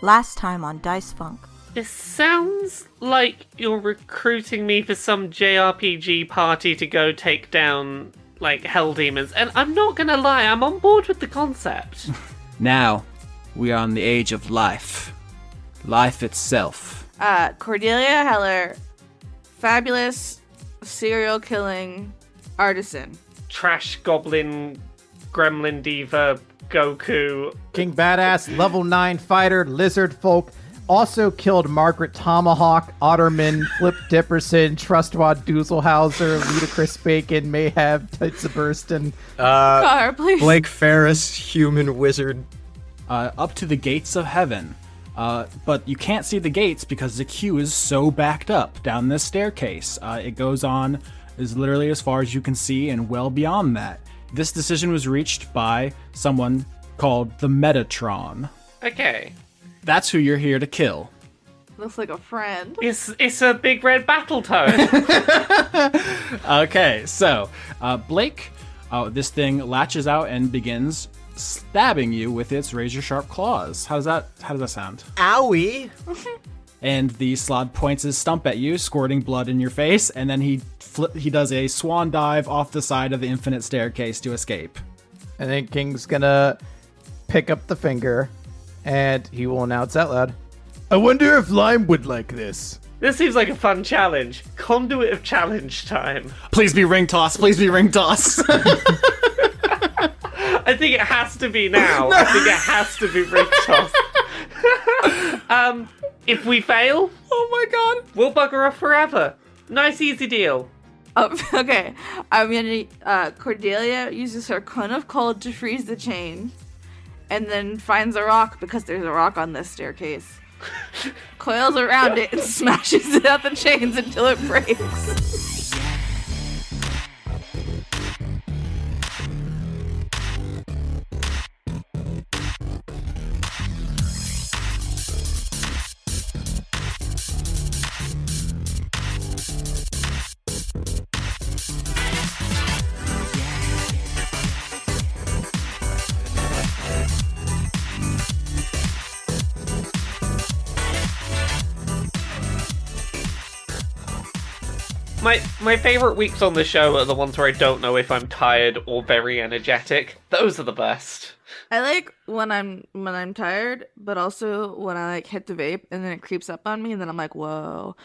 Last time on Dice Funk. This sounds like you're recruiting me for some JRPG party to go take down, like, hell demons. And I'm not gonna lie, I'm on board with the concept. Now, we are on the age of life. Life itself. Cordelia Heller, fabulous serial killing artisan. Trash goblin, gremlin diva, Goku. King Badass, level 9 fighter, lizard folk. Also killed Margaret Tomahawk, Otterman, Flip Dipperson, Trustwad Doozelhauser, Ludacris Bacon, Mayhab, Titsaburston. Car, please. Blake Ferris, human wizard. Up to the gates of heaven. But you can't see the gates because the queue is so backed up down this staircase. It goes on as literally as far as you can see and well beyond that. This decision was reached by someone called the Metatron. Okay. That's who you're here to kill. Looks like a friend. It's a big red battle toad. Okay, so Blake, this thing latches out and begins stabbing you with its razor-sharp claws. How does that sound? Owie! And the slod points his stump at you, squirting blood in your face, and then he does a swan dive off the side of the infinite staircase to escape. And then King's gonna pick up the finger, and he will announce out loud, I wonder if Lime would like this. This seems like a fun challenge. Conduit of challenge time. Please be ring toss. Please be ring toss. I think it has to be now. I think it has to be ring toss. If we fail, Oh my god. we'll bugger off forever. Nice, easy deal. Oh, okay. I'm gonna. Cordelia uses her cone of cold to freeze the chain, and then finds a rock because there's a rock on this staircase. Coils around it and smashes it at the chains until it breaks. My favorite weeks on the show are the ones where I don't know if I'm tired or very energetic. Those are the best. I like when I'm tired, but also when I like hit the vape and then it creeps up on me and then I'm like, whoa.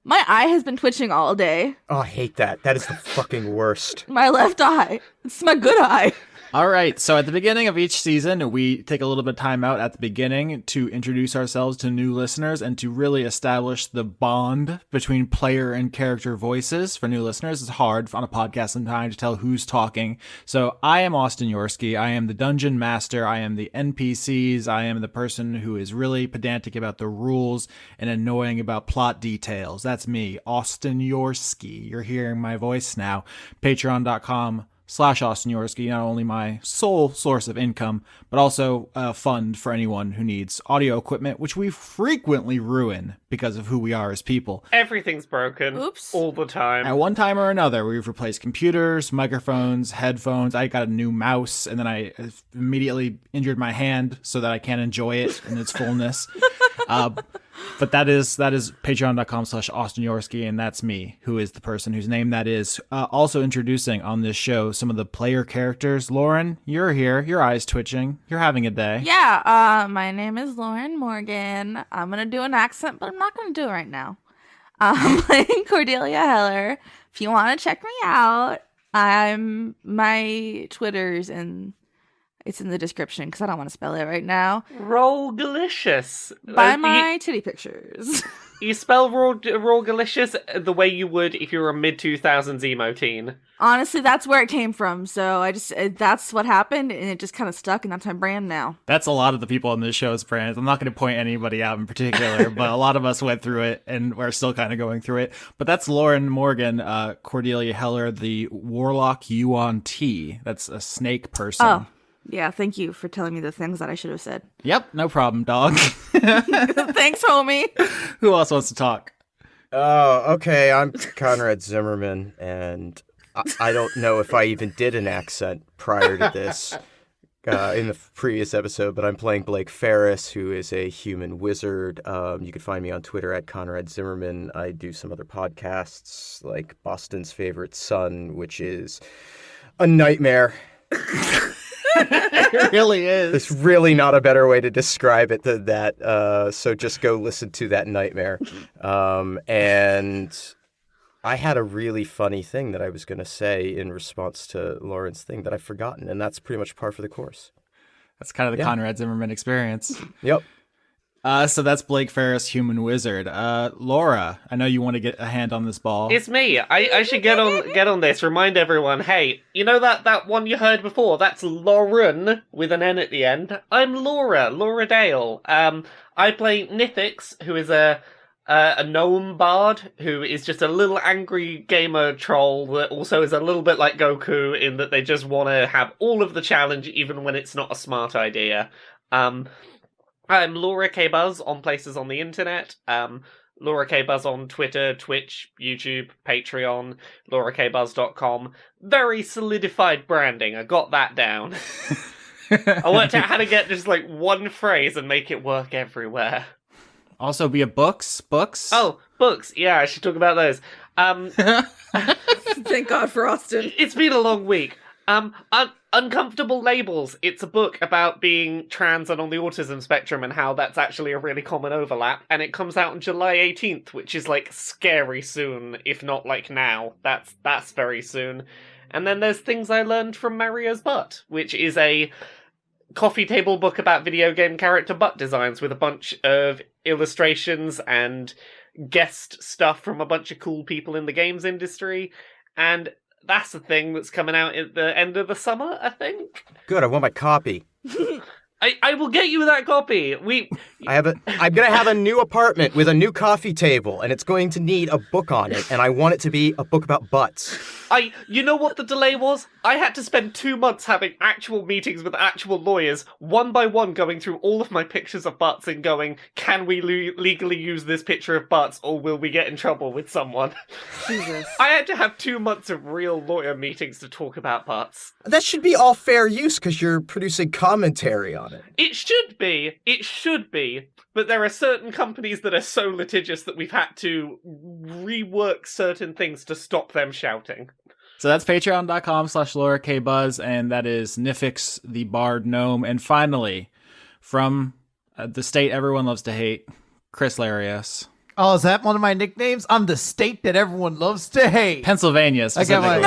My eye has been twitching all day. Oh, I hate that. That is the fucking worst. My left eye. It's my good eye. All right, so at the beginning of each season, we take a little bit of time out at the beginning to introduce ourselves to new listeners and to really establish the bond between player and character voices. For new listeners, it's hard on a podcast sometimes to tell who's talking. So I am Austin Yorsky. I am the dungeon master. I am the NPCs. I am the person who is really pedantic about the rules and annoying about plot details. That's me, Austin Yorsky. You're hearing my voice now. Patreon.com/Austin Yorsky, not only my sole source of income, but also a fund for anyone who needs audio equipment, which we frequently ruin because of who we are as people. Everything's broken. Oops. All the time. At one time or another, we've replaced computers, microphones, headphones. I got a new mouse, and then I immediately injured my hand so that I can't enjoy it in its fullness. But that is patreon.com/Austin Yorsky, and that's me, who is the person whose name that is. Also introducing on this show some of the player characters. Lauren, you're here. Your eyes twitching. You're having a day. Yeah, my name is Lauren Morgan. I'm going to do an accent, but I'm not going to do it right now. I'm playing Cordelia Heller. If you want to check me out, my Twitter's and it's in the description because I don't want to spell it right now. Rollgalicious. Buy my titty pictures. You spell Rollgalicious the way you would if you were a mid-2000s emo teen. Honestly, that's where it came from. So that's what happened, and it just kind of stuck, and that's my brand now. That's a lot of the people on this show's brands. I'm not going to point anybody out in particular, but a lot of us went through it, and we're still kind of going through it. But that's Lauren Morgan, Cordelia Heller, the Warlock Yuan T. That's a snake person. Oh. Yeah, thank you for telling me the things that I should have said. Yep, no problem, dog. Thanks, homie. Who else wants to talk? Oh, okay. I'm Conrad Zimmerman, and I don't know if I even did an accent prior to this. in the previous episode, but I'm playing Blake Ferris, who is a human wizard. You can find me on Twitter at Conrad Zimmerman. I do some other podcasts like Boston's Favorite Son, which is a nightmare. It really is. There's really not a better way to describe it than that. So just go listen to that nightmare. And I had a really funny thing that I was going to say in response to Lauren's thing that I've forgotten, and that's pretty much par for the course. That's kind of the Conrad Zimmerman experience. Yep. So that's Blake Ferris, human wizard. Laura, I know you want to get a hand on this ball. It's me. I should get on this. Remind everyone, hey, you know that one you heard before? That's Lauren with an N at the end. I'm Laura Dale. I play Nifyx, who is a gnome bard who is just a little angry gamer troll that also is a little bit like Goku in that they just want to have all of the challenge even when it's not a smart idea. I'm Laura K. Buzz on places on the internet. Laura K. Buzz on Twitter, Twitch, YouTube, Patreon, laurakbuzz.com. Very solidified branding. I got that down. I worked out how to get just like one phrase and make it work everywhere. Also, be a books. Oh, books. Yeah, I should talk about those. Thank God for Austin. It's been a long week. Uncomfortable Labels. It's a book about being trans and on the autism spectrum and how that's actually a really common overlap. And it comes out on July 18th, which is like scary soon, if not like now. That's very soon. And then there's Things I Learned from Mario's Butt, which is a coffee table book about video game character butt designs with a bunch of illustrations and guest stuff from a bunch of cool people in the games industry. And that's a thing that's coming out at the end of the summer, I think. Good, I want my copy. I will get you that copy. I'm gonna have a new apartment with a new coffee table, and it's going to need a book on it, and I want it to be a book about butts. You know what the delay was? I had to spend 2 months having actual meetings with actual lawyers, one by one going through all of my pictures of butts and going, can we legally use this picture of butts, or will we get in trouble with someone? Jesus. I had to have 2 months of real lawyer meetings to talk about butts. That should be all fair use because you're producing commentary on it. It should be, but there are certain companies that are so litigious that we've had to rework certain things to stop them shouting. So that's patreon.com/LauraKBuzz, and that is Nifyx, the Bard Gnome. And finally, from the state everyone loves to hate, Chris Larios. Oh, is that one of my nicknames? I'm the state that everyone loves to hate. Pennsylvania specifically.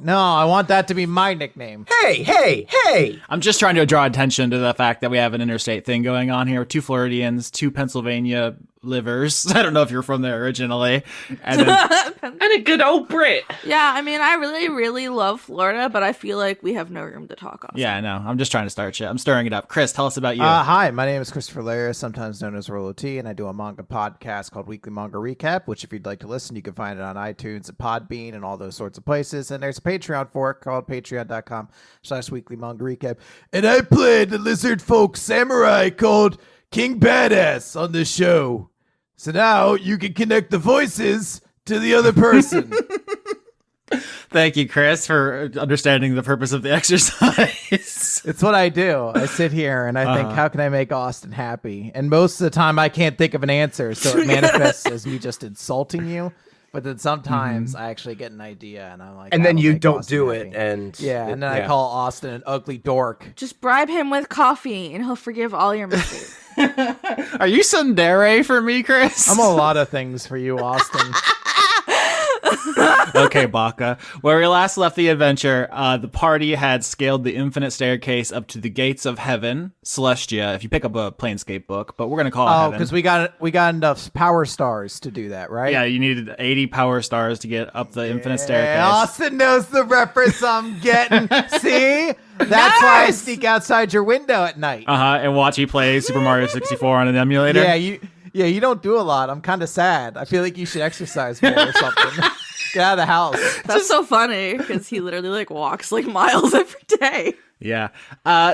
No, I want that to be my nickname. Hey! I'm just trying to draw attention to the fact that we have an interstate thing going on here. 2 Floridians, 2 Pennsylvania livers. I don't know if you're from there originally. And then, And a good old Brit. Yeah, I mean, I really, really love Florida, but I feel like we have no room to talk on. yeah, I know. I'm just trying to start shit. I'm stirring it up. Chris, tell us about you. Hi, my name is Christopher Larios, sometimes known as Rolo T, and I do a manga podcast called Weekly Manga Recap, which if you'd like to listen, you can find it on iTunes and Podbean and all those sorts of places. And there's a Patreon for it called patreon.com/Weekly Manga Recap. And I played the lizard folk samurai called King Badass on this show. So now you can connect the voices to the other person. Thank you, Chris, for understanding the purpose of the exercise. It's what I do. I sit here and I think, how can I make Austin happy? And most of the time I can't think of an answer, so it manifests as me just insulting you. But then sometimes I actually get an idea and I'm like, And then "That'll you make don't Austin do happy." it, and And then I call Austin an ugly dork. Just bribe him with coffee and he'll forgive all your mistakes. Are you tsundere for me, Chris? I'm a lot of things for you, Austin. Okay, Baka. Where we last left the adventure, the party had scaled the infinite staircase up to the gates of heaven, Celestia, if you pick up a Planescape book, but we're going to call it Oh, heaven. because we got enough power stars to do that, right? Yeah, you needed 80 power stars to get up the infinite staircase. Austin knows the reference I'm getting. See? That's why I sneak outside your window at night. And watch you play Super Mario 64 on an emulator. Yeah, you don't do a lot. I'm kind of sad. I feel like you should exercise more or something. Get out of the house. That's so funny because he literally like walks like miles every day. Yeah.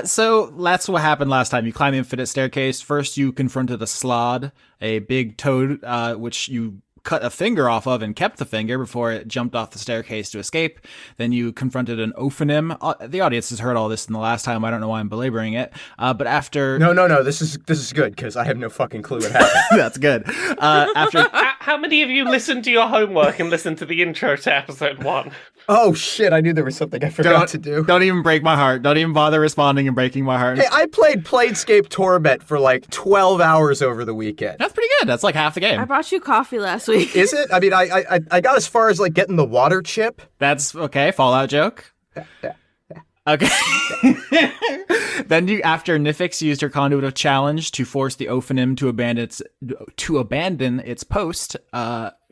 So that's what happened last time. You climb the infinite staircase. First, you confronted a Slod, a big toad, which you cut a finger off of and kept the finger before it jumped off the staircase to escape. Then you confronted an ophonym. The audience has heard all this in the last time. I don't know why I'm belaboring it. But after... No. This is good, because I have no fucking clue what happened. That's good. After... How many of you listened to your homework and listened to the intro to episode 1? Oh, shit, I knew there was something I forgot to do. Don't even break my heart. Don't even bother responding and breaking my heart. Hey, I played Planescape Torment for like 12 hours over the weekend. That's pretty good. That's like half the game. I brought you coffee last week. Is it? I mean, I got as far as like getting the water chip. That's okay. Fallout joke. Okay. Then after Nifyx used her conduit of challenge to force the Ophanim to abandon its post,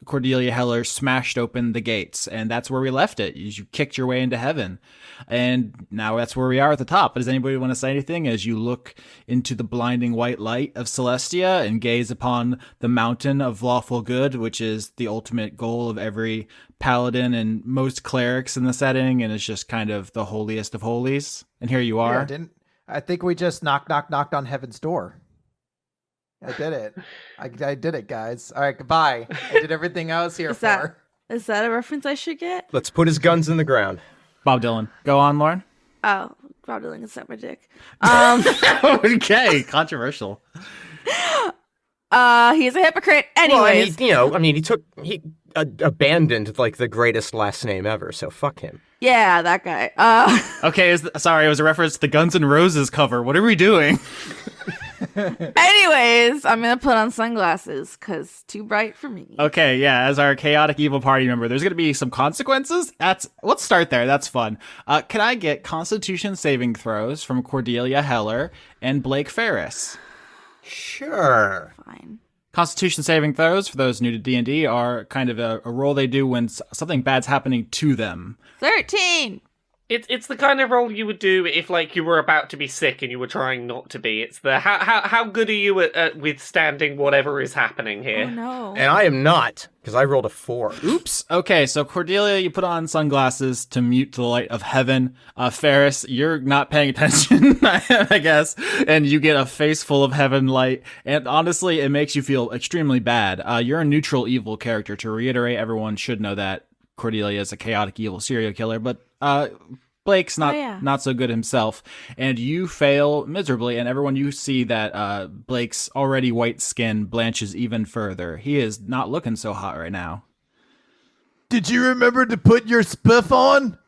Cordelia Heller smashed open the gates, and that's where we left it. You kicked your way into heaven, and now that's where we are at the top. Does anybody want to say anything as you look into the blinding white light of Celestia and gaze upon the mountain of lawful good, which is the ultimate goal of every paladin and most clerics in the setting, and it's just kind of the holiest of holies? And here you are. Yeah, I think we just knocked on heaven's door. I did it. I did it, guys. All right, goodbye. I did everything I was here for. Is that a reference I should get? Let's put his guns in the ground. Bob Dylan. Go on, Lauren. Oh, Bob Dylan can suck my dick. Okay, controversial. He's a hypocrite. Anyways. Well, he abandoned like the greatest last name ever, so fuck him. Yeah, that guy. Okay, it was a reference to the Guns N' Roses cover. What are we doing? Anyways, I'm gonna put on sunglasses because too bright for me. Okay, yeah, as our chaotic evil party member, there's gonna be some consequences. Let's start there. That's fun. Can I get Constitution saving throws from Cordelia Heller and Blake Ferris? Sure. Fine. Constitution saving throws, for those new to D&D, are kind of a roll they do when something bad's happening to them. 13! It's the kind of role you would do if, like, you were about to be sick and you were trying not to be. It's the how good are you at withstanding whatever is happening here? Oh, no. And I am not, because I rolled a 4. Oops. Okay, so Cordelia, you put on sunglasses to mute the light of heaven. Ferris, you're not paying attention, I guess, and you get a face full of heaven light. And honestly, it makes you feel extremely bad. You're a neutral evil character. To reiterate, everyone should know that Cordelia is a chaotic evil serial killer, but Blake's not so good himself, and you fail miserably, and everyone, you see that Blake's already white skin blanches even further. He is not looking so hot right now. Did you remember to put your spiff on?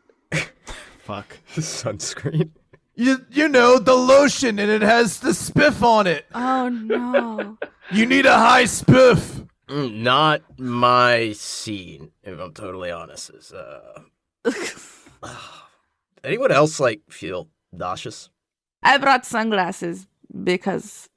Fuck. Sunscreen. You know, the lotion, and it has the spiff on it. Oh, no. You need a high spiff. Not my scene, if I'm totally honest. Anyone else, feel nauseous? I brought sunglasses because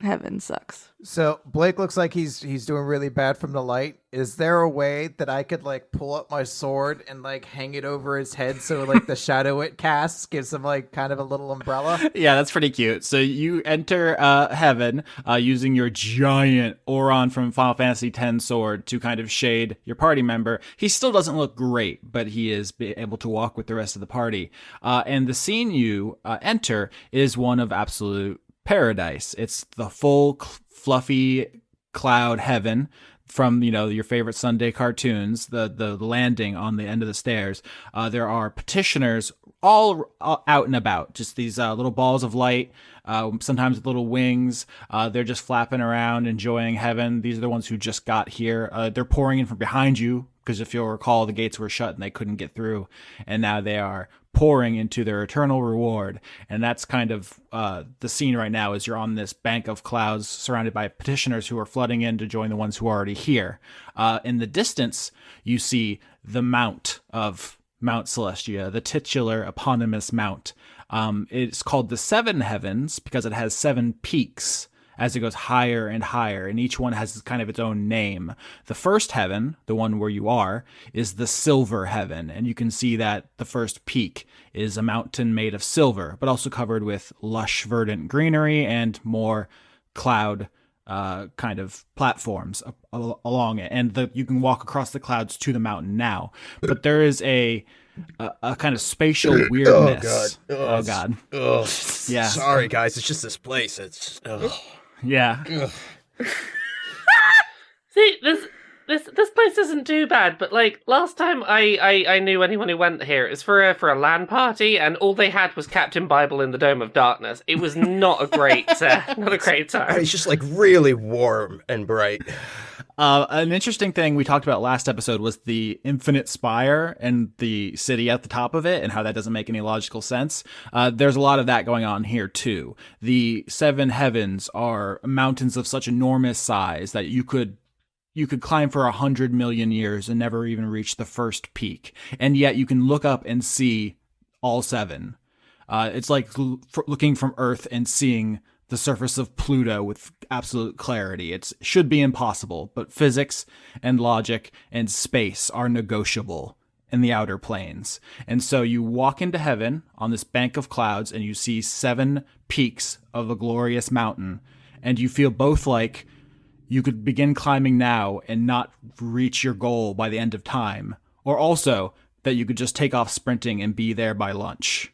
heaven sucks. So Blake looks like he's doing really bad from the light. Is there a way that I could pull up my sword and hang it over his head so the shadow it casts gives him kind of a little umbrella? Yeah, that's pretty cute. So you enter heaven using your giant Oron from Final Fantasy X sword to kind of shade your party member. He still doesn't look great, but he is able to walk with the rest of the party. And the scene you enter is one of absolute paradise. It's the full fluffy cloud heaven from your favorite Sunday cartoons, the landing on the end of the stairs. There are petitioners all out and about, just these little balls of light, sometimes with little wings. They're just flapping around, enjoying heaven. These are the ones who just got here. They're pouring in from behind you, because if you'll recall, the gates were shut and they couldn't get through, and now they are pouring into their eternal reward. And that's kind of the scene right now, is you're on this bank of clouds surrounded by petitioners who are flooding in to join the ones who are already here. In the distance, you see the mount of Mount Celestia, the titular eponymous mount. It's called the Seven Heavens because it has 7 peaks as it goes higher and higher, and each one has kind of its own name. The first heaven, the one where you are, is the Silver Heaven, and you can see that the first peak is a mountain made of silver, but also covered with lush, verdant greenery and more cloud kind of platforms along it, and you can walk across the clouds to the mountain now. But there is a kind of spatial weirdness. Oh god. Oh, yeah. Sorry, guys. It's just this place. It's. Yeah. See, this place isn't too bad, but like last time I knew anyone who went here, it was for a LAN party, and all they had was Captain Bible in the Dome of Darkness. It was not a great not a great time. It's just like really warm and bright. An interesting thing we talked about last episode was the infinite spire and the city at the top of it and how that doesn't make any logical sense. There's a lot of that going on here too. The seven heavens are mountains of such enormous size that you could climb for 100 million years and never even reach the first peak. And yet you can look up and see all seven. It's like looking from Earth and seeing the surface of Pluto with absolute clarity. It should be impossible, but physics and logic and space are negotiable in the outer planes. And so you walk into heaven on this bank of clouds and you see 7 peaks of a glorious mountain, and you feel both like you could begin climbing now and not reach your goal by the end of time, or also that you could just take off sprinting and be there by lunch.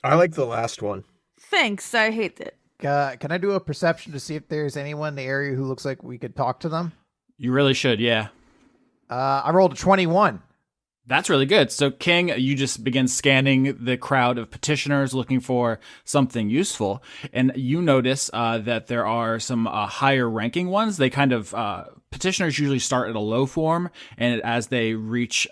I like the last one. Thanks, I hate it. Can I do a perception to see if there's anyone in the area who looks like we could talk to them? You really should, yeah. I rolled a 21. That's really good. So, King, you just begin scanning the crowd of petitioners looking for something useful. And you notice that there are some higher ranking ones. They kind of, petitioners usually start at a low form. And as they reach,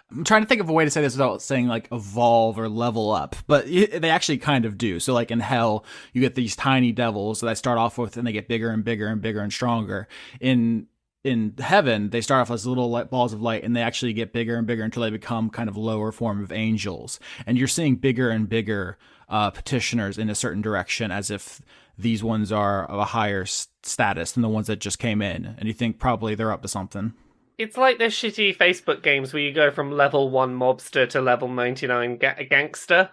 I'm trying to think of a way to say this without saying like evolve or level up, but they actually kind of do. So like in hell, you get these tiny devils that I start off with and they get bigger and bigger and bigger and stronger. In heaven, they start off as little balls of light and they actually get bigger and bigger until they become kind of lower form of angels. And you're seeing bigger and bigger petitioners in a certain direction, as if these ones are of a higher status than the ones that just came in. And you think probably they're up to something. It's like the shitty Facebook games where you go from level 1 mobster to level 99 gangster.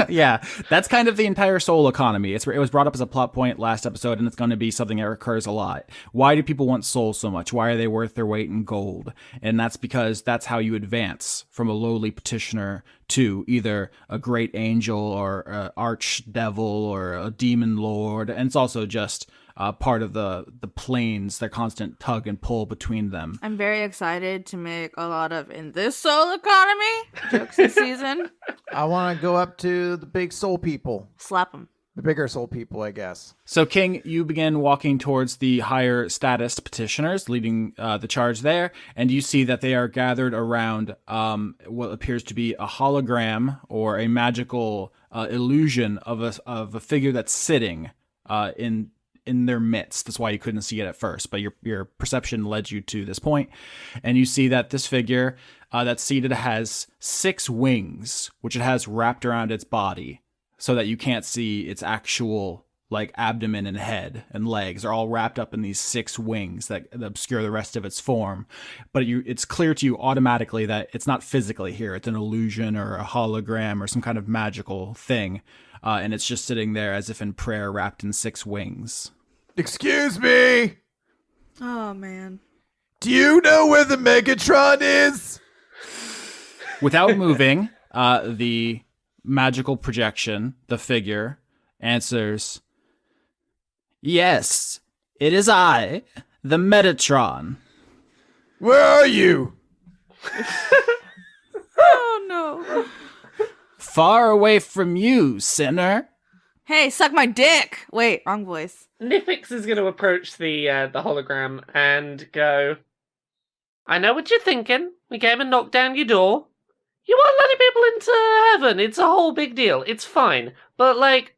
Yeah, that's kind of the entire soul economy. It was brought up as a plot point last episode, and it's going to be something that recurs a lot. Why do people want souls so much? Why are they worth their weight in gold? And that's because that's how you advance from a lowly petitioner to either a great angel or an archdevil or a demon lord. And it's also just part of the planes, their constant tug and pull between them. I'm very excited to make a lot of in this soul economy jokes this season. I want to go up to the big soul people. Slap them. The bigger soul people, I guess. So, King, you begin walking towards the higher status petitioners, leading the charge there, and you see that they are gathered around what appears to be a hologram or a magical illusion of a figure that's sitting in their midst. That's why you couldn't see it at first, but your perception led you to this point. And you see that this figure that's seated has 6 wings, which it has wrapped around its body so that you can't see its actual like abdomen and head and legs are all wrapped up in these 6 wings that obscure the rest of its form. But it's clear to you automatically that it's not physically here. It's an illusion or a hologram or some kind of magical thing. And it's just sitting there as if in prayer, wrapped in 6 wings. Excuse me! Oh, man. Do you know where the Megatron is? Without moving, the magical projection, the figure, answers, "Yes, it is I, the Metatron." Where are you? Oh, no. "Far away from you, sinner." Hey, suck my dick! Wait, wrong voice. Nifyx is going to approach the hologram and go, "I know what you're thinking. We came and knocked down your door. You are letting people into heaven. It's a whole big deal. It's fine. But, like,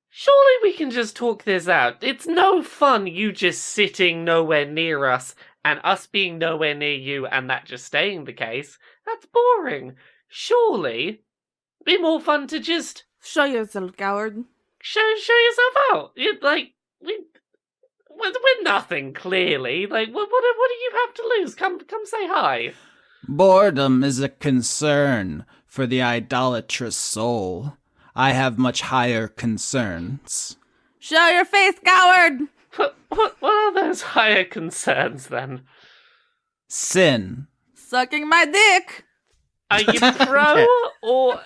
surely we can just talk this out. It's no fun you just sitting nowhere near us and us being nowhere near you and that just staying the case. That's boring. Surely it'd be more fun to just Show yourself, coward. show yourself out. We're nothing, clearly. Like, what do you have to lose? Come say hi." "Boredom is a concern for the idolatrous soul. I have much higher concerns." Show your face, coward! What are those higher concerns, then? "Sin." Sucking my dick! Are you pro or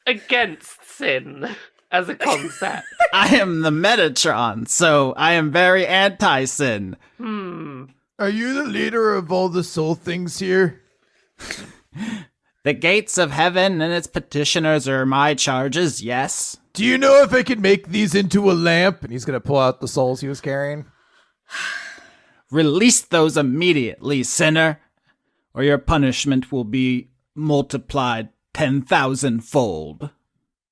against sin as a concept? "I am the Metatron, so I am very anti-sin." Are you the leader of all the soul things here? The gates of heaven and its petitioners are my charges, yes. Do you know if I can make these into a lamp? And he's going to pull out the souls he was carrying. Release those immediately, sinner, or your punishment will be multiplied 10,000-fold.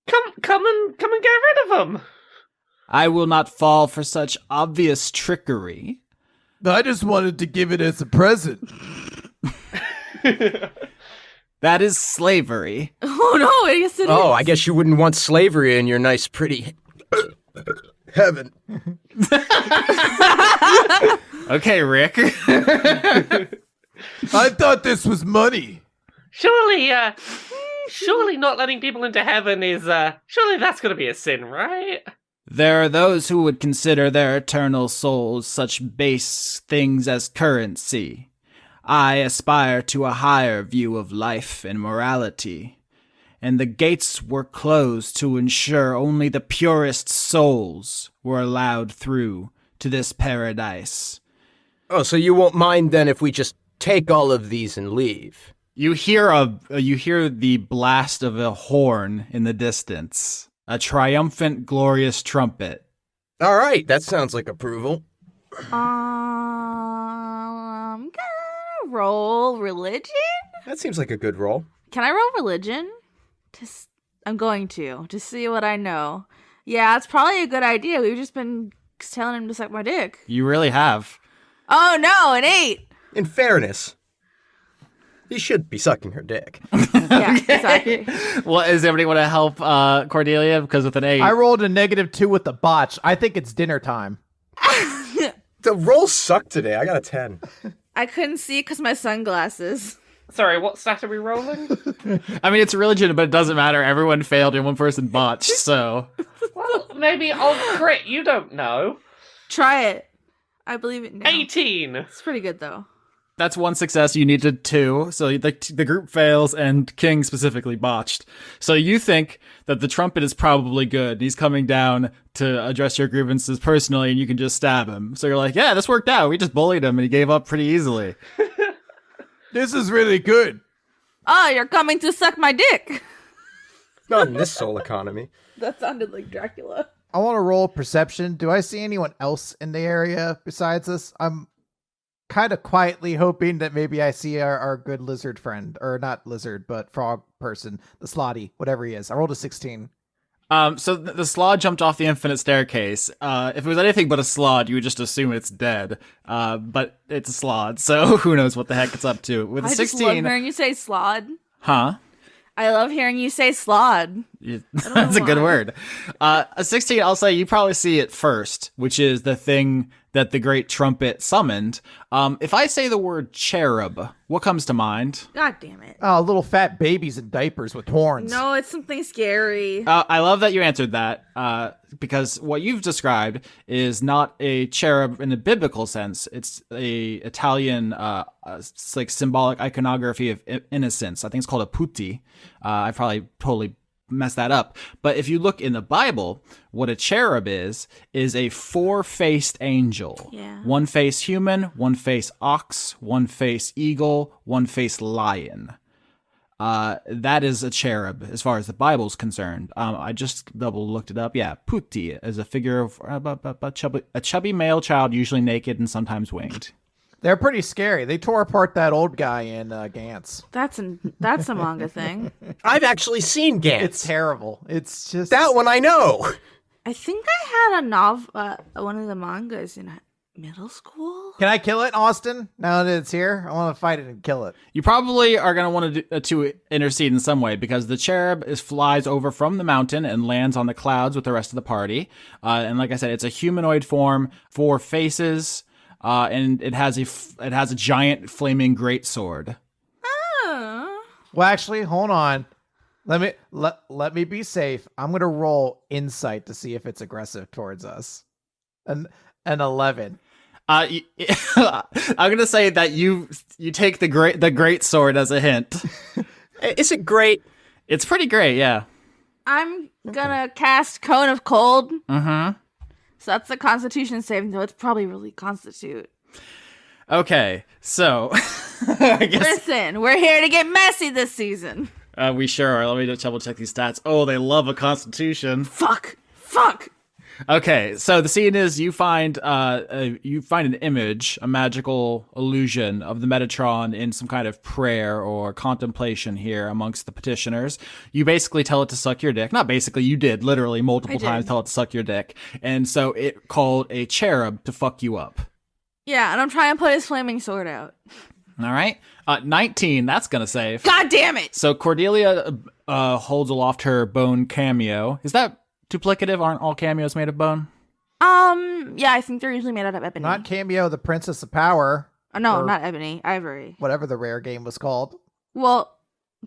Come and get rid of them. I will not fall for such obvious trickery. I just wanted to give it as a present. That is slavery. Oh no, yes it is. Oh, I guess you wouldn't want slavery in your nice, pretty heaven. Okay, Rick. I thought this was money. Surely not letting people into heaven is, surely that's gonna be a sin, right? There are those who would consider their eternal souls such base things as currency. I aspire to a higher view of life and morality, and the gates were closed to ensure only the purest souls were allowed through to this paradise. Oh, so you won't mind then if we just take all of these and leave? You hear the blast of a horn in the distance, a triumphant, glorious trumpet. All right, that sounds like approval. I'm gonna roll religion. That seems like a good roll. Can I roll religion? I'm going to see what I know. Yeah, it's probably a good idea. We've just been telling him to suck my dick. You really have. Oh no, an 8. In fairness, he should be sucking her dick. Yeah, exactly. Well, does anybody want to help Cordelia? Because with an 8. I rolled a -2 with the botch. I think it's dinner time. The roll sucked today. I got a 10. I couldn't see because my sunglasses. Sorry, what stat are we rolling? I mean, it's religion, but it doesn't matter. Everyone failed and one person botched, so. Well, maybe I'll crit, you don't know. Try it. I believe it now. 18! It's pretty good though. That's one success. You needed 2. So the group fails, and King specifically botched. So you think that the trumpet is probably good. And he's coming down to address your grievances personally, and you can just stab him. So you're like, yeah, this worked out. We just bullied him, and he gave up pretty easily. This is really good. Oh, you're coming to suck my dick. Not in this soul economy. That sounded like Dracula. I want to roll perception. Do I see anyone else in the area besides us? I'm kind of quietly hoping that maybe I see our good lizard friend, or not lizard, but frog person, the Slotty, whatever he is. I rolled a 16. So the slod jumped off the infinite staircase. If it was anything but a slod, you would just assume it's dead. But it's a slod, so who knows what the heck it's up to. With a I 16, just love hearing you say slod. huh? I love hearing you say slod. That's a good why. word. A 16, I'll say you probably see it first, which is the thing that the great trumpet summoned. If I say the word cherub, what comes to mind? God damn it. Oh, little fat babies in diapers with horns. No, it's something scary. I love that you answered that, because what you've described is not a cherub in a biblical sense. It's a Italian, it's like symbolic iconography of innocence. I think it's called a putti. I probably totally messed that up. But if you look in the Bible, what a cherub is a 4-faced angel. Yeah. 1 face human, 1 face ox, 1 face eagle, 1 face lion. That is a cherub as far as the Bible's concerned. I just double looked it up. Yeah, putti is a figure of a chubby male child, usually naked and sometimes winged. They're pretty scary. They tore apart that old guy in Gantz. That's a manga thing. I've actually seen Gantz. It's terrible. It's just... That one I know. I think I had a novel, one of the mangas in middle school. Can I kill it, Austin? Now that it's here, I want to fight it and kill it. You probably are going to want to intercede in some way, because the cherub flies over from the mountain and lands on the clouds with the rest of the party. And like I said, it's a humanoid form, 4 faces, and it has a giant flaming greatsword. Oh. Well, actually, hold on. Let me be safe. I'm gonna roll insight to see if it's aggressive towards us. An 11. I'm gonna say that you take the great sword as a hint. Is it great? It's pretty great, yeah. I'm gonna cast Cone of Cold. Mm-hmm. So that's the Constitution saving, though. It's probably really Constitute. Okay, so I guess Listen, we're here to get messy this season. we sure are. Let me just double check these stats. Oh, they love a constitution. Fuck. Okay, so the scene is you find an image, a magical illusion of the Metatron in some kind of prayer or contemplation here amongst the petitioners. You basically tell it to suck your dick. Not basically, you did literally multiple times tell it to suck your dick. And so it called a cherub to fuck you up. Yeah, and I'm trying to put his flaming sword out. All right. 19, that's going to save. God damn it! So Cordelia holds aloft her bone cameo. Is that duplicative? Aren't all cameos made of bone? Yeah, I think they're usually made out of ebony. Not Cameo, the Princess of Power. No, or not ebony, ivory. whatever the rare game was called. Well,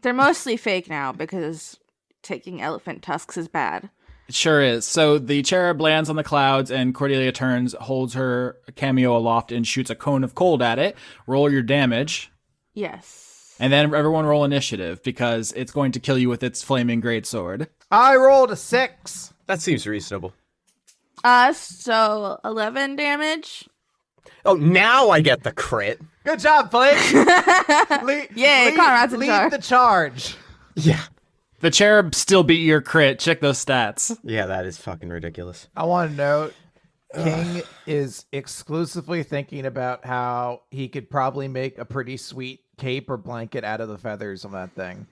they're mostly fake now because taking elephant tusks is bad. It sure is. So the cherub lands on the clouds, and Cordelia turns, holds her cameo aloft, and shoots a cone of cold at it. Roll your damage. Yes. And then everyone roll initiative, because it's going to kill you with its flaming greatsword. I rolled a 6. That seems reasonable. So 11 damage. Oh, now I get the crit. Good job, Blake. Yay, Conrad's in lead charge. the charge. Yeah. The cherub still beat your crit. Check those stats. Yeah, that is fucking ridiculous. I want to note, King is exclusively thinking about how he could probably make a pretty sweet cape or blanket out of the feathers on that thing.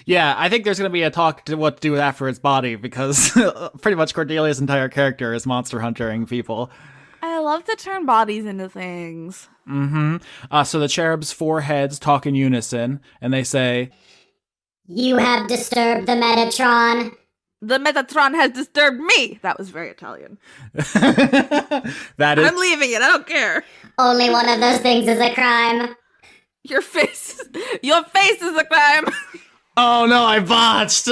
Yeah, I think there's going to be a talk to what to do after its body, because pretty much Cordelia's entire character is monster huntering people. I love to turn bodies into things. So the cherub's 4 heads talk in unison, and they say, You have disturbed the Metatron. The Metatron has disturbed me. That was very Italian. that is... I'm leaving it. I don't care. Only one of those things is a crime. Your face is a crime. Oh no, I botched!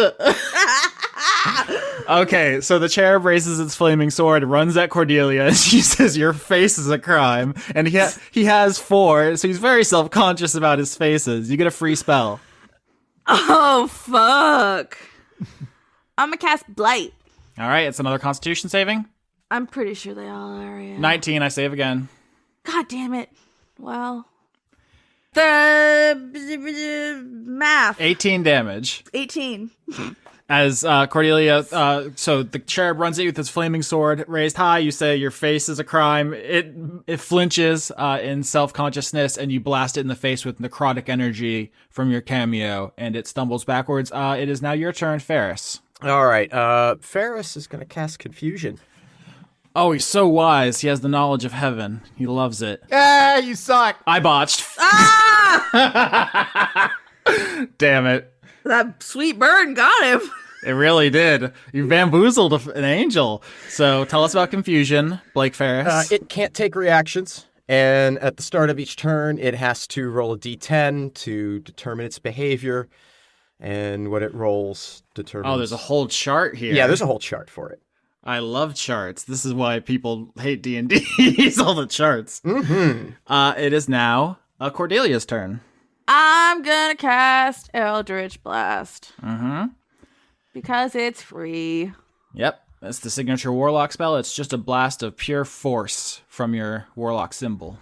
Okay, so the cherub raises its flaming sword, runs at Cordelia, and she says, your face is a crime. And he has 4, so he's very self-conscious about his faces. You get a free spell. Oh, fuck. I'm gonna cast Blight. Alright, it's another constitution saving. I'm pretty sure they all are, yeah. 19, I save again. God damn it. Well. The math. 18 damage. 18. As Cordelia, so the cherub runs at you with his flaming sword raised high. You say your face is a crime. It flinches in self-consciousness, and you blast it in the face with necrotic energy from your cameo, and it stumbles backwards. It is now your turn, Ferris. All right. Ferris is going to cast Confusion. Oh, he's so wise. He has the knowledge of heaven. He loves it. Ah, you suck. I botched. Ah! Damn it. That sweet bird got him. It really did. You bamboozled an angel. So tell us about Confusion, Blake Ferris. It can't take reactions, and at the start of each turn, it has to roll a d10 to determine its behavior, and what it rolls determines... Oh, there's a whole chart here. Yeah, there's a whole chart for it. I love charts. This is why people hate D&D. It's all the charts. Mm-hmm. It is now Cordelia's turn. I'm gonna cast Eldritch Blast. Mm-hmm. Because it's free. Yep. That's the signature warlock spell. It's just a blast of pure force from your warlock symbol.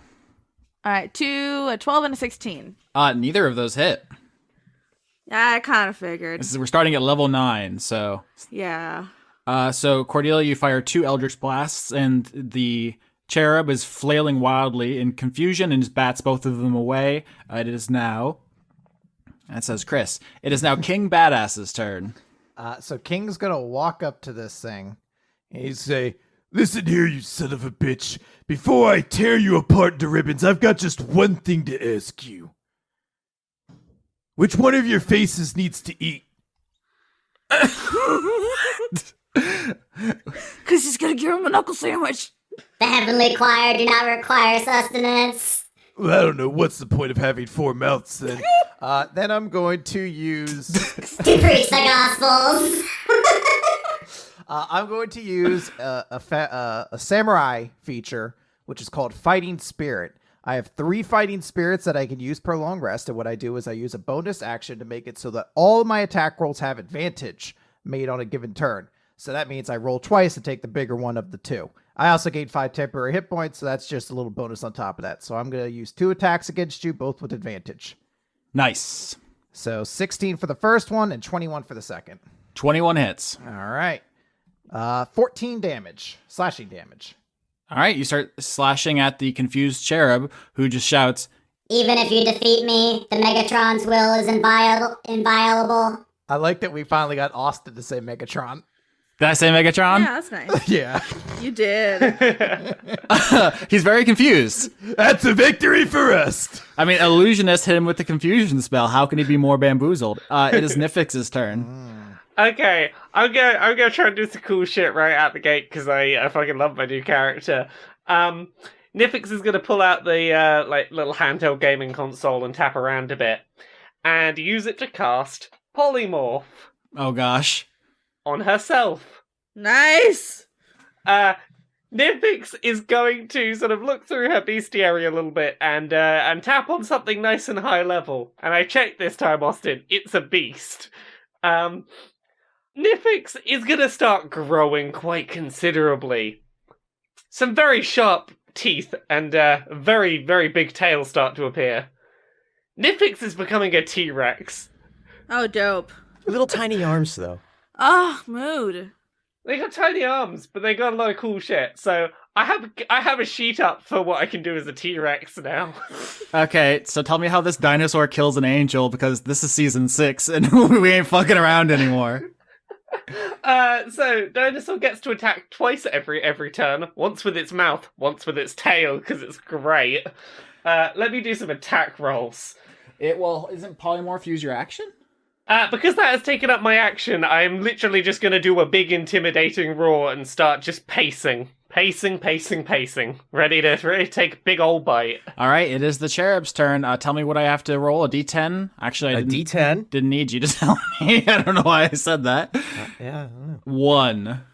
Alright, a 12 and a 16. Neither of those hit. Yeah, I kind of figured. We're starting at level 9, so... Yeah. So Cordelia, you fire 2 Eldritch Blasts, and the cherub is flailing wildly in confusion and just bats both of them away. It is now... That says Chris. It is now King Badass's turn. So King's gonna walk up to this thing, and he'd say, "Listen here, you son of a bitch. Before I tear you apart into ribbons, I've got just one thing to ask you. Which one of your faces needs to eat?" Because he's gonna give him a knuckle sandwich. The heavenly choir do not require sustenance. Well, I don't know. What's the point of having 4 mouths then? Then I'm going to use... To preach the gospels. I'm going to use a samurai feature, which is called Fighting Spirit. I have 3 fighting spirits that I can use per long rest, and what I do is I use a bonus action to make it so that all of my attack rolls have advantage made on a given turn. So that means I roll twice and take the bigger one of the 2. I also gained 5 temporary hit points, so that's just a little bonus on top of that. So I'm going to use 2 attacks against you, both with advantage. Nice. So 16 for the first one and 21 for the second. 21 hits. All right. 14 damage, slashing damage. All right, you start slashing at the confused cherub, who just shouts, Even if you defeat me, the Megatron's will is inviolable. I like that we finally got Austin to say Megatron. did I say Megatron? Yeah, that's nice. Yeah. You did. He's very confused. That's a victory for us. I mean, Illusionist hit him with the confusion spell. How can he be more bamboozled? It is Nifyx's turn. Okay, I'm gonna try and do some cool shit right out the gate because I fucking love my new character. Nifyx is gonna pull out the little handheld gaming console and tap around a bit, and use it to cast Polymorph Oh gosh. on herself. Nice. Nifyx is going to sort of look through her bestiary a little bit and tap on something nice and high level. And I checked this time, Austin. It's a beast. Nifyx is going to start growing quite considerably. Some very sharp teeth and very, very big tail start to appear. Nifyx is becoming a T-Rex. Oh, dope. Little tiny arms, though. Oh, mood. They got tiny arms, but they got a lot of cool shit. So I have a sheet up for what I can do as a T-Rex now. Okay, so tell me how this dinosaur kills an angel, because this is season 6 and we ain't fucking around anymore. So dinosaur gets to attack twice every turn. Once with its mouth, once with its tail, because it's great. Let me do some attack rolls. Isn't polymorph use your action? Because that has taken up my action, I'm literally just going to do a big intimidating roar and start just pacing. Pacing. Ready to take a big old bite. All right, it is the cherub's turn. Tell me what I have to roll. A d10? Actually, I D10. didn't need you to tell me. I don't know why I said that. Yeah, I don't know. 1.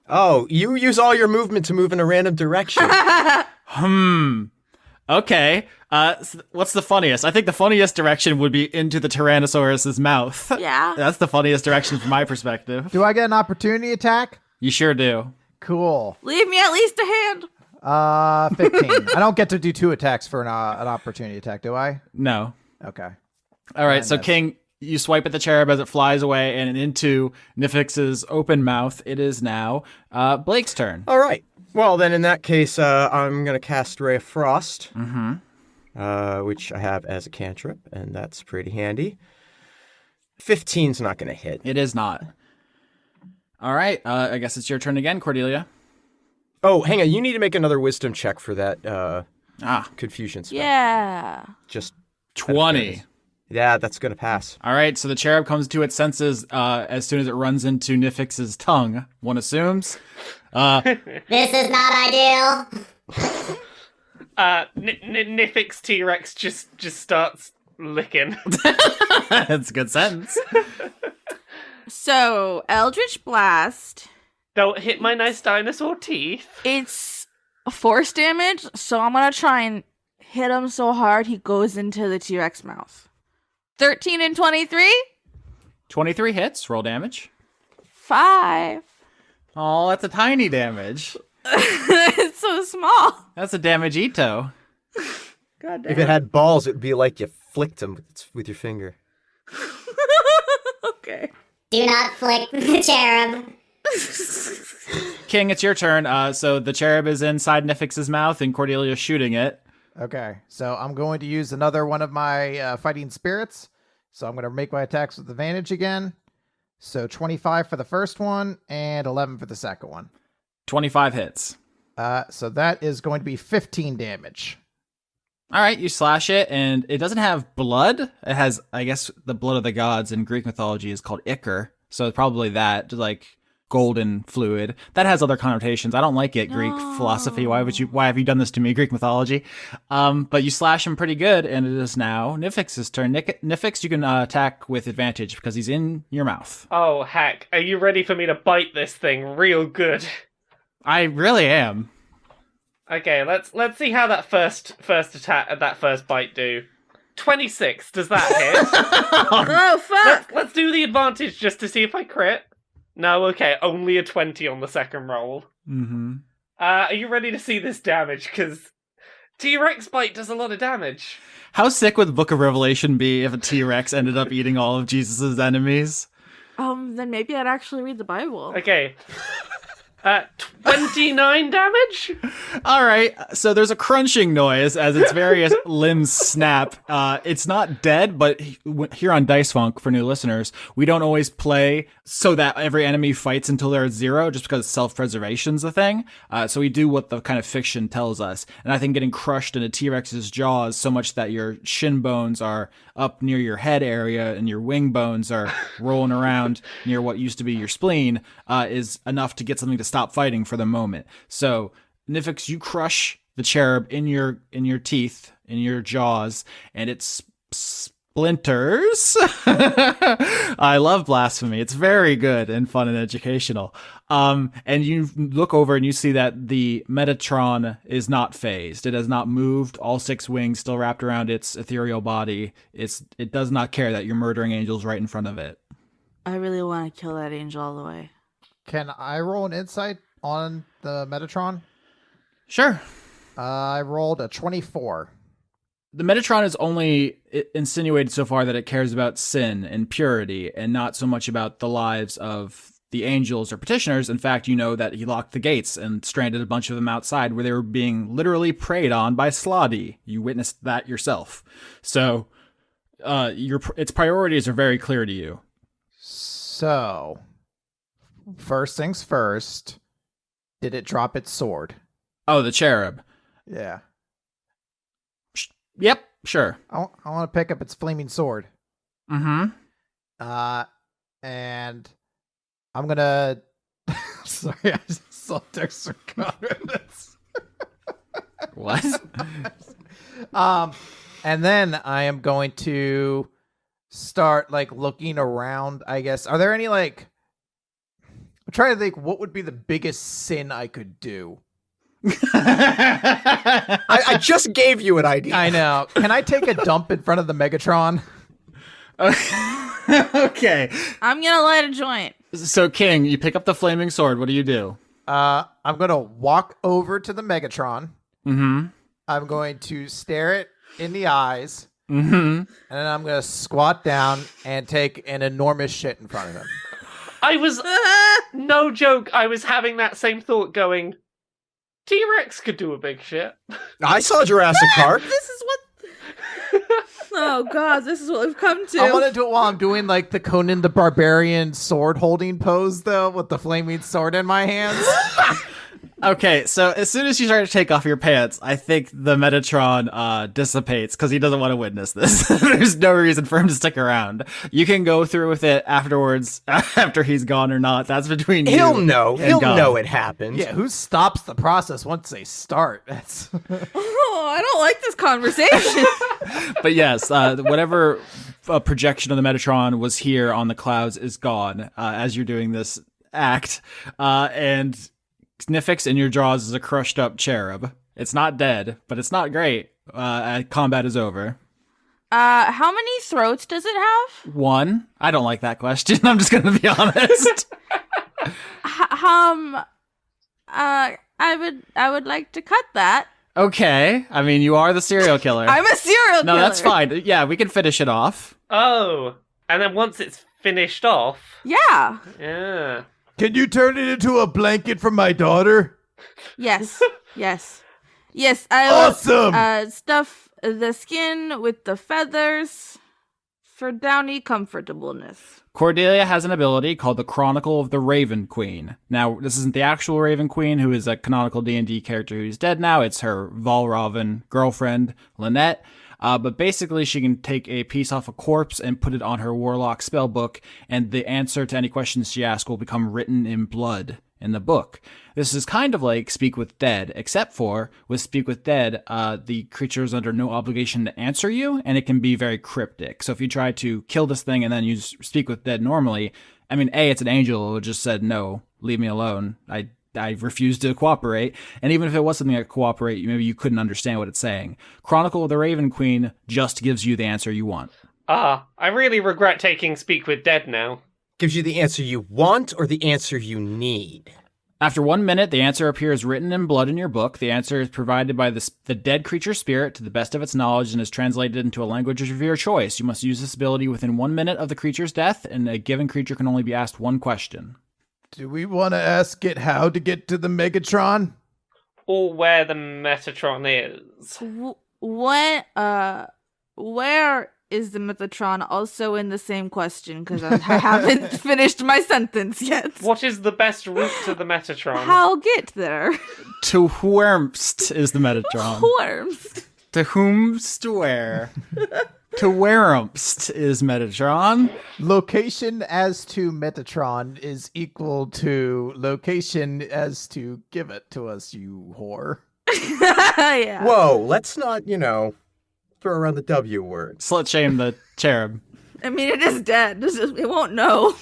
Oh, you use all your movement to move in a random direction. Okay. What's the funniest? I think the funniest direction would be into the Tyrannosaurus's mouth. Yeah. That's the funniest direction from my perspective. Do I get an opportunity attack? You sure do. Cool. Leave me at least a hand. 15. I don't get to do 2 attacks for an opportunity attack, do I? No. Okay. All right, so that's- King, you swipe at the cherub as it flies away, and into Nifyx's open mouth. It is now Blake's turn. All right. Well, then in that case, I'm going to cast Ray of Frost, which I have as a cantrip, and that's pretty handy. 15's not going to hit. It is not. All right, I guess it's your turn again, Cordelia. Oh, hang on. You need to make another wisdom check for that confusion spell. Yeah. Just 20. Yeah, that's going to pass. All right, so the cherub comes to its senses as soon as it runs into Nifyx's tongue, one assumes. This is not ideal. Nifyx T-Rex just starts licking. That's a good sentence. So, Eldritch Blast. Don't hit my nice dinosaur teeth. It's force damage, so I'm gonna try and hit him so hard he goes into the T-Rex mouth. 13 and 23? 23 hits, roll damage. 5. Oh, that's a tiny damage. It's so small. That's a damage Ito. God damn. If it had balls, it would be like you flicked them with your finger. Okay. Do not flick the cherub. King, it's your turn. So the cherub is inside Nifyx's mouth and Cordelia's shooting it. Okay, so I'm going to use another one of my fighting spirits. So I'm going to make my attacks with advantage again. So 25 for the first one and 11 for the second one. 25 hits. So that is going to be 15 damage. All right, you slash it, and it doesn't have blood. It has, I guess, the blood of the gods in Greek mythology is called ichor. So it's probably that, like golden fluid. That has other connotations. I don't like it, Greek philosophy. Why have you done this to me, Greek mythology? But you slash him pretty good, and it is now Nifyx's turn. Nifyx, you can attack with advantage because he's in your mouth. Oh, heck. Are you ready for me to bite this thing real good? I really am. Okay, let's see how that first attack, that first bite do. 26, does that hit? Oh, fuck! Let's do the advantage just to see if I crit. No, okay, only a 20 on the second roll. Mm-hmm. Are you ready to see this damage? Because T-Rex bite does a lot of damage. How sick would the Book of Revelation be if a T-Rex ended up eating all of Jesus' enemies? Then maybe I'd actually read the Bible. Okay. 29 damage? All right, so there's a crunching noise as its various limbs snap. It's not dead, but here on Dice Funk, for new listeners, we don't always play so that every enemy fights until they're at 0, just because self-preservation's a thing. So we do what the kind of fiction tells us. And I think getting crushed in a T-Rex's jaws so much that your shin bones are up near your head area and your wing bones are rolling around near what used to be your spleen is enough to get something to stop fighting for the moment. So Nifyx, you crush the cherub in your teeth, in your jaws, and it splinters. I love blasphemy. It's very good and fun and educational. And you look over and you see that the Metatron is not phased. It has not moved. All 6 wings still wrapped around its ethereal body. It does not care that you're murdering angels right in front of it. I really want to kill that angel all the way. Can I roll an insight on the Metatron? Sure. I rolled a 24. The Metatron is only insinuated so far that it cares about sin and purity and not so much about the lives of the angels or petitioners. In fact, you know that he locked the gates and stranded a bunch of them outside where they were being literally preyed on by Slotty. You witnessed that yourself. So its priorities are very clear to you. So, first things first, did it drop its sword? Oh, the cherub. Yeah. Yep, sure. I want to pick up its flaming sword. Mm-hmm. And I'm gonna... Sorry, I just saw Dexter Connor in this. What? And then I am going to start, looking around, I guess. Are there any, I'm trying to think what would be the biggest sin I could do. I just gave you an idea. I know. Can I take a dump in front of the Megatron? Okay. I'm gonna light a joint. So, King, you pick up the flaming sword. What do you do? I'm going to walk over to the Megatron. Mm-hmm. I'm going to stare it in the eyes. Mm-hmm. And then I'm going to squat down and take an enormous shit in front of him. I was, no joke, I was having that same thought going, T-Rex could do a big shit. I saw Jurassic Park. This is what. Oh god, this is what we've come to. I want to do it while I'm doing the Conan the Barbarian sword holding pose though, with the flaming sword in my hands. Okay, so as soon as you start to take off your pants, I think the Metatron dissipates because he doesn't want to witness this. There's no reason for him to stick around. You can go through with it afterwards, after he's gone or not. That's between you. He'll know. and He'll God. know it happened. Yeah, who stops the process once they start? That's Oh, I don't like this conversation. But yes, whatever projection of the Metatron was here on the clouds is gone as you're doing this act. And Nifyx in your jaws is a crushed up cherub. It's not dead, but it's not great. Combat is over. How many throats does it have? 1. I don't like that question. I'm just gonna be honest. I would like to cut that. Okay. I mean, you are the serial killer. I'm a serial No, killer. that's fine. Yeah, we can finish it off. Oh, and then once it's finished off, Yeah. yeah. Can you turn it into a blanket for my daughter? Yes. Yes. Yes. I will Awesome! stuff the skin with the feathers for downy comfortableness. Cordelia has an ability called the Chronicle of the Raven Queen. Now, this isn't the actual Raven Queen, who is a canonical D&D character who's dead now. It's her Valravan girlfriend, Lynette. But basically, she can take a piece off a corpse and put it on her Warlock spellbook, and the answer to any questions she asks will become written in blood in the book. This is kind of like Speak with Dead, except for with Speak with Dead, the creature is under no obligation to answer you, and it can be very cryptic. So if you try to kill this thing and then use Speak with Dead normally, I mean, A, it's an angel who just said, no, leave me alone. I refuse to cooperate. And even if it was something that cooperate, maybe you couldn't understand what it's saying. Chronicle of the Raven Queen just gives you the answer you want. I really regret taking Speak with Dead now. Gives you the answer you want or the answer you need? After 1 minute, the answer appears written in blood in your book. The answer is provided by the dead creature's spirit to the best of its knowledge and is translated into a language of your choice. You must use this ability within 1 minute of the creature's death, and a given creature can only be asked one question. Do we want to ask it how to get to the Megatron? Or where the Metatron is. Where is the Metatron also in the same question? Because I haven't finished my sentence yet. What is the best route to the Metatron? How get there? To whomst is the Metatron. Worms. To whomst where? To wheremst is Metatron. Location as to Metatron is equal to location as to give it to us, you whore. Yeah. Whoa, let's not, throw around the W word. Slut shame the cherub. I mean, it is dead. It won't know.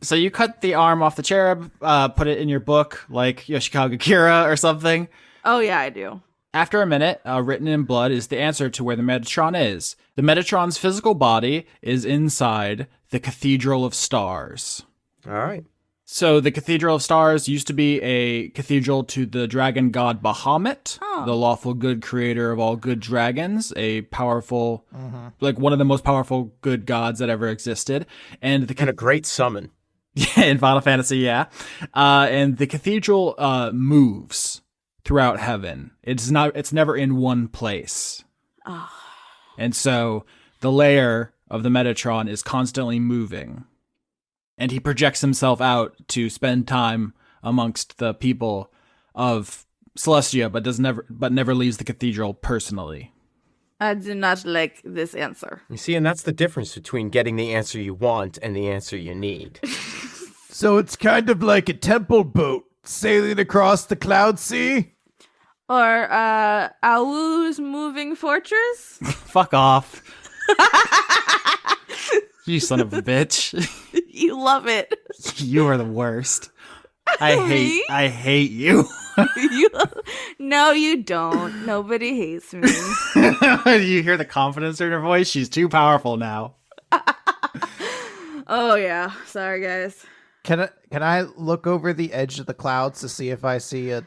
So you cut the arm off the cherub, put it in your book like Yoshikaga Kira or something. Oh, yeah, I do. After a minute, written in blood is the answer to where the Metatron is. The Metatron's physical body is inside the Cathedral of Stars. All right. So the Cathedral of Stars used to be a cathedral to the dragon god Bahamut, the lawful good creator of all good dragons, a powerful, like one of the most powerful good gods that ever existed. And a great summon. Yeah, in Final Fantasy, yeah. And the cathedral moves throughout heaven. It's never in one place. And so the layer of the Metatron is constantly moving. And he projects himself out to spend time amongst the people of Celestia, but never leaves the cathedral personally. I do not like this answer. You see, and that's the difference between getting the answer you want and the answer you need. So it's kind of like a temple boat sailing across the cloud sea? Or Awoo's moving fortress? Fuck off. You son of a bitch. You love it. You are the worst. I hate you. No, you don't. Nobody hates me. You hear the confidence in her voice? She's too powerful now. Oh, yeah. Sorry, guys. Can I look over the edge of the clouds to see if I see a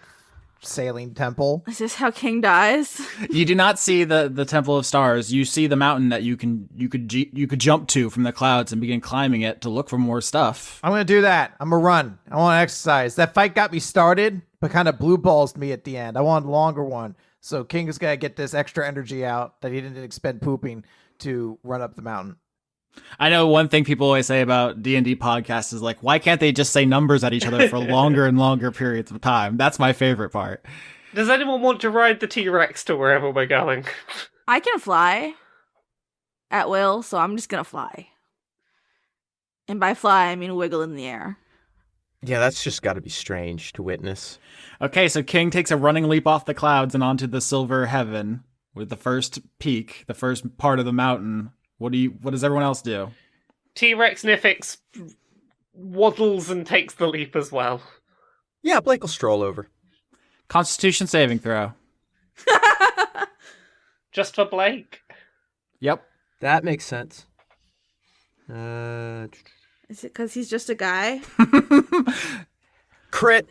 sailing temple? Is this how King dies? You do not see the Temple of Stars. You see the mountain that you could jump to from the clouds and begin climbing it to look for more stuff. I'm gonna do that. I'm gonna run. I want to exercise. That fight got me started, but kind of blue balls me at the end. I want a longer one. So King is gonna get this extra energy out that he didn't expend pooping to run up the mountain. I know one thing people always say about D&D podcasts is like, why can't they just say numbers at each other for longer and longer periods of time? That's my favorite part. Does anyone want to ride the T-Rex to wherever we're going? I can fly at will, so I'm just gonna fly. And by fly, I mean wiggle in the air. Yeah, that's just got to be strange to witness. Okay, so King takes a running leap off the clouds and onto the silver heaven with the first peak, the first part of the mountain. What does everyone else do? T-Rex Nifyx waddles and takes the leap as well. Yeah, Blake will stroll over. Constitution saving throw. Just for Blake? Yep. That makes sense. Is it because he's just a guy? Crit.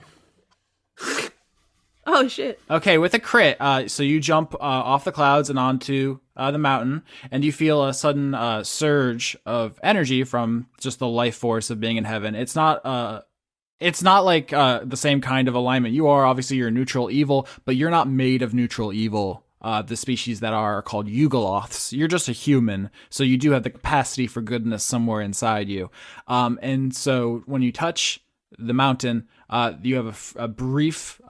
Oh, shit. Okay, with a crit, so you jump off the clouds and onto the mountain, and you feel a sudden surge of energy from just the life force of being in heaven. It's not like the same kind of alignment. You're neutral evil, but you're not made of neutral evil. The species that are called Yugoloths. You're just a human, so you do have the capacity for goodness somewhere inside you. And so when you touch the mountain, you have a brief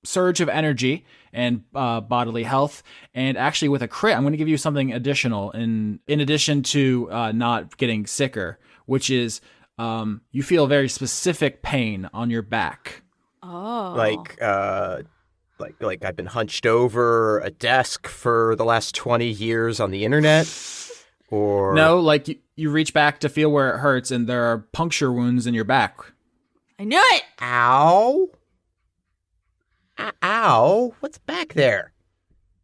surge of energy and bodily health. And actually with a crit, I'm going to give you something additional in addition to not getting sicker, which is you feel very specific pain on your back. Oh. Like I've been hunched over a desk for the last 20 years on the internet? Or No, like you reach back to feel where it hurts and there are puncture wounds in your back. I knew it! Ow? Ow? What's back there?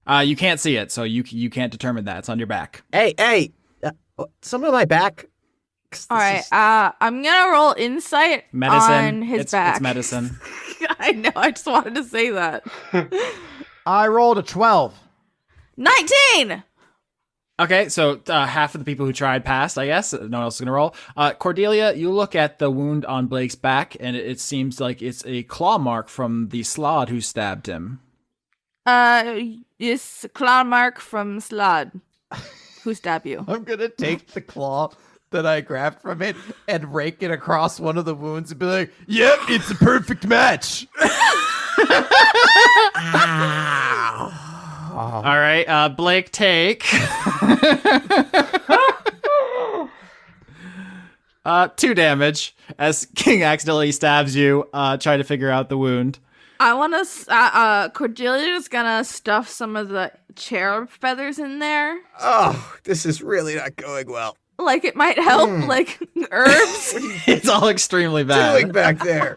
You can't see it, so you can't determine that. It's on your back. Hey! Some of my back All right. I'm gonna roll insight Medicine. on his back. It's medicine. I know. I just wanted to say that. I rolled a 12. 19. Okay, so half of the people who tried passed, I guess. No one else is going to roll. Cordelia, you look at the wound on Blake's back, and it seems like it's a claw mark from the Slod who stabbed him. It's a claw mark from Slod. Who stabbed you? I'm going to take the claw that I grabbed from it and rake it across one of the wounds and be like, yep, it's a perfect match. All right, Blake, take 2 damage as King accidentally stabs you, trying to figure out the wound. I want to. Cordelia's gonna stuff some of the cherub feathers in there. Oh, this is really not going well. Like it might help, like herbs. It's all extremely bad. Doing back there.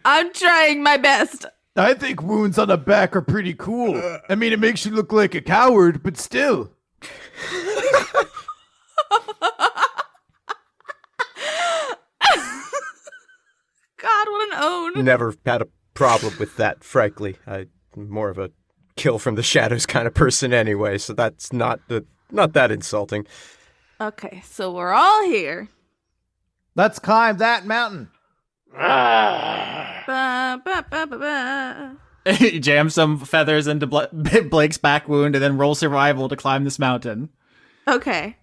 I'm trying my best. I think wounds on the back are pretty cool. I mean, it makes you look like a coward, but still. God, what an own. Never had a problem with that, frankly. I'm more of a kill from the shadows kind of person anyway, so that's not that insulting. Okay, so we're all here. Let's climb that mountain. Ba, ba, ba, ba, ba. You jam some feathers into Blake's back wound and then roll survival to climb this mountain. Okay.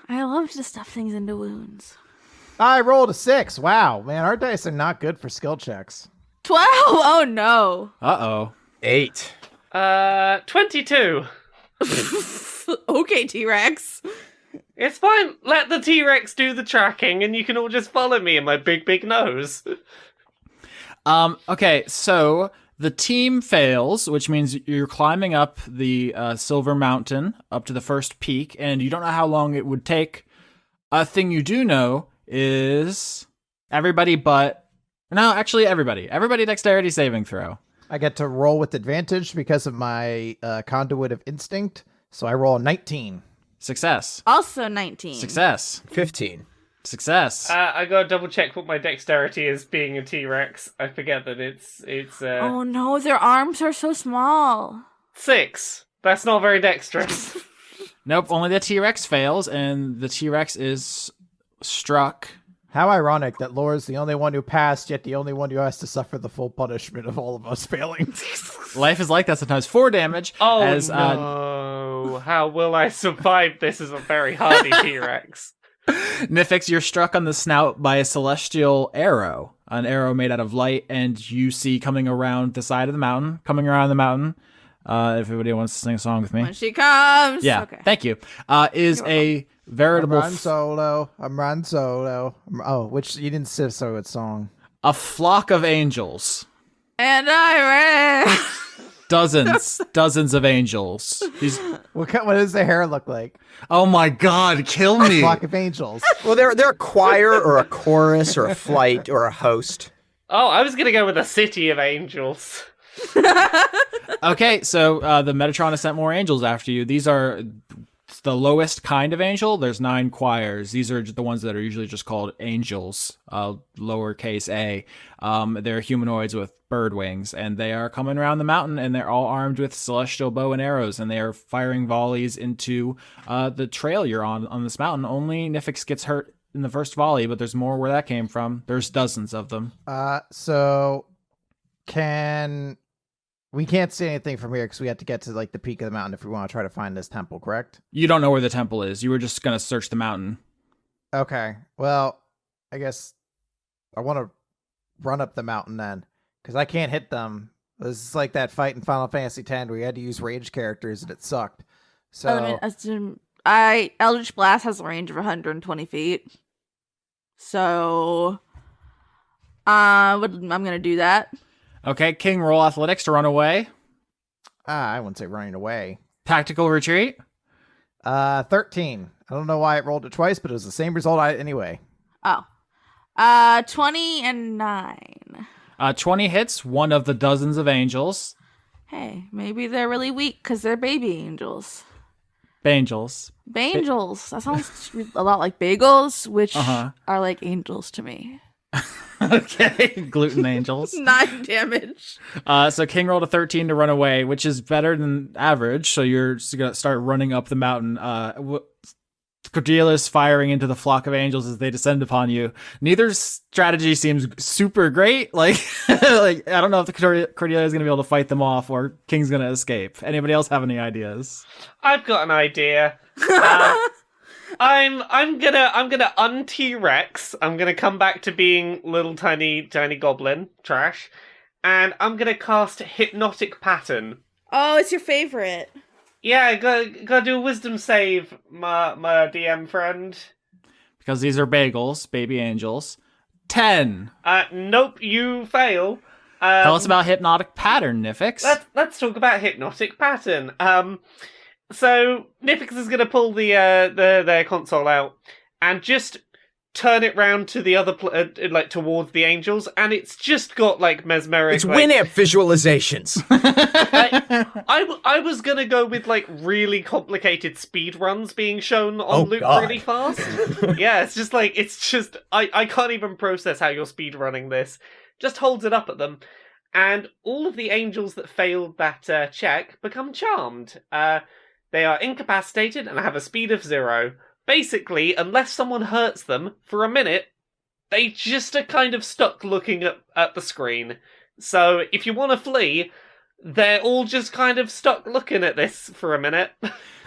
I love to stuff things into wounds. I rolled a 6. Wow, man, our dice are not good for skill checks. 12. Oh no. Uh-oh. 8. 22. Okay, T-Rex. It's fine. Let the T-Rex do the tracking, and you can all just follow me in my big, big nose. Okay, so the team fails, which means you're climbing up the Silver Mountain, up to the first peak, and you don't know how long it would take. A thing you do know is everybody but... No, actually everybody. Everybody dexterity saving throw. I get to roll with advantage because of my conduit of instinct, so I roll a 19. Success. Also 19. Success. 15. Success. I gotta double check what my dexterity is being a T-Rex. I forget that it's Oh no, their arms are so small. 6. That's not very dexterous. Nope, only the T-Rex fails, and the T-Rex is struck. How ironic that Laura's the only one who passed, yet the only one who has to suffer the full punishment of all of us failing. Life is like that sometimes. 4 damage. Oh as, no! How will I survive this as a very hardy T-Rex? Nifyx, you're struck on the snout by a celestial arrow. An arrow made out of light, and you see coming around the side of the mountain, if everybody wants to sing a song with me. When she comes. Yeah, Okay. thank you. Is a veritable... I'm run solo. Oh, which you didn't say so good song. a flock of angels. And I ran. Dozens of angels. What does the hair look like? Oh my god, kill me. Flock of angels. Well, they're a choir or a chorus or a flight or a host. Oh, I was gonna go with a city of angels. Okay, so the Metatron has sent more angels after you. These are the lowest kind of angel. There's 9 choirs. These are the ones that are usually just called angels, lowercase a. They're humanoids with bird wings, and they are coming around the mountain, and they're all armed with celestial bow and arrows, and they are firing volleys into the trail you're on this mountain. Only Nifyx gets hurt in the first volley, but there's more where that came from. There's dozens of them. So we can't see anything from here because we have to get to like the peak of the mountain if we want to try to find this temple, correct? You don't know where the temple is. You were just going to search the mountain. Okay. Well, I guess I want to run up the mountain then because I can't hit them. This is like that fight in Final Fantasy X where you had to use range characters and it sucked. So Eldritch Blast has a range of 120 feet. So I'm going to do that. Okay, King, roll athletics to run away. I wouldn't say running away. Tactical retreat. 13. I don't know why it rolled it twice, but it was the same result anyway. Oh. 20 and 9. 20 hits, one of the dozens of angels. Hey, maybe they're really weak because they're baby angels. Bangels. Bangels. That sounds a lot like bagels, which Uh-huh. are like angels to me. Okay, gluten angels. 9 damage. So King rolled a 13 to run away, which is better than average. So you're just gonna start running up the mountain. Cordelia's firing into the flock of angels as they descend upon you. Neither strategy seems super great. Like, like I don't know if Cordelia is gonna be able to fight them off or King's gonna escape. Anybody else have any ideas? I've got an idea. I'm gonna un-T-Rex. I'm gonna come back to being little tiny goblin trash, and I'm gonna cast hypnotic pattern. Oh, it's your favorite. Yeah, gotta do a wisdom save, my DM friend. Because these are bagels, baby angels. 10. Nope, you fail. Tell us about hypnotic pattern, Nifyx. Let's talk about hypnotic pattern. So Nifyx is gonna pull their console out and just turn it round to the other like towards the angels, and it's just got like mesmeric. It's Winamp visualizations. I was gonna go with like really complicated speed runs being shown on loop God. really fast. Yeah, it's just I can't even process how you're speed running this. Just holds it up at them, and all of the angels that failed that check become charmed. They are incapacitated and have a speed of 0. Basically, unless someone hurts them for a minute, they just are kind of stuck looking at the screen. So if you want to flee, they're all just kind of stuck looking at this for a minute.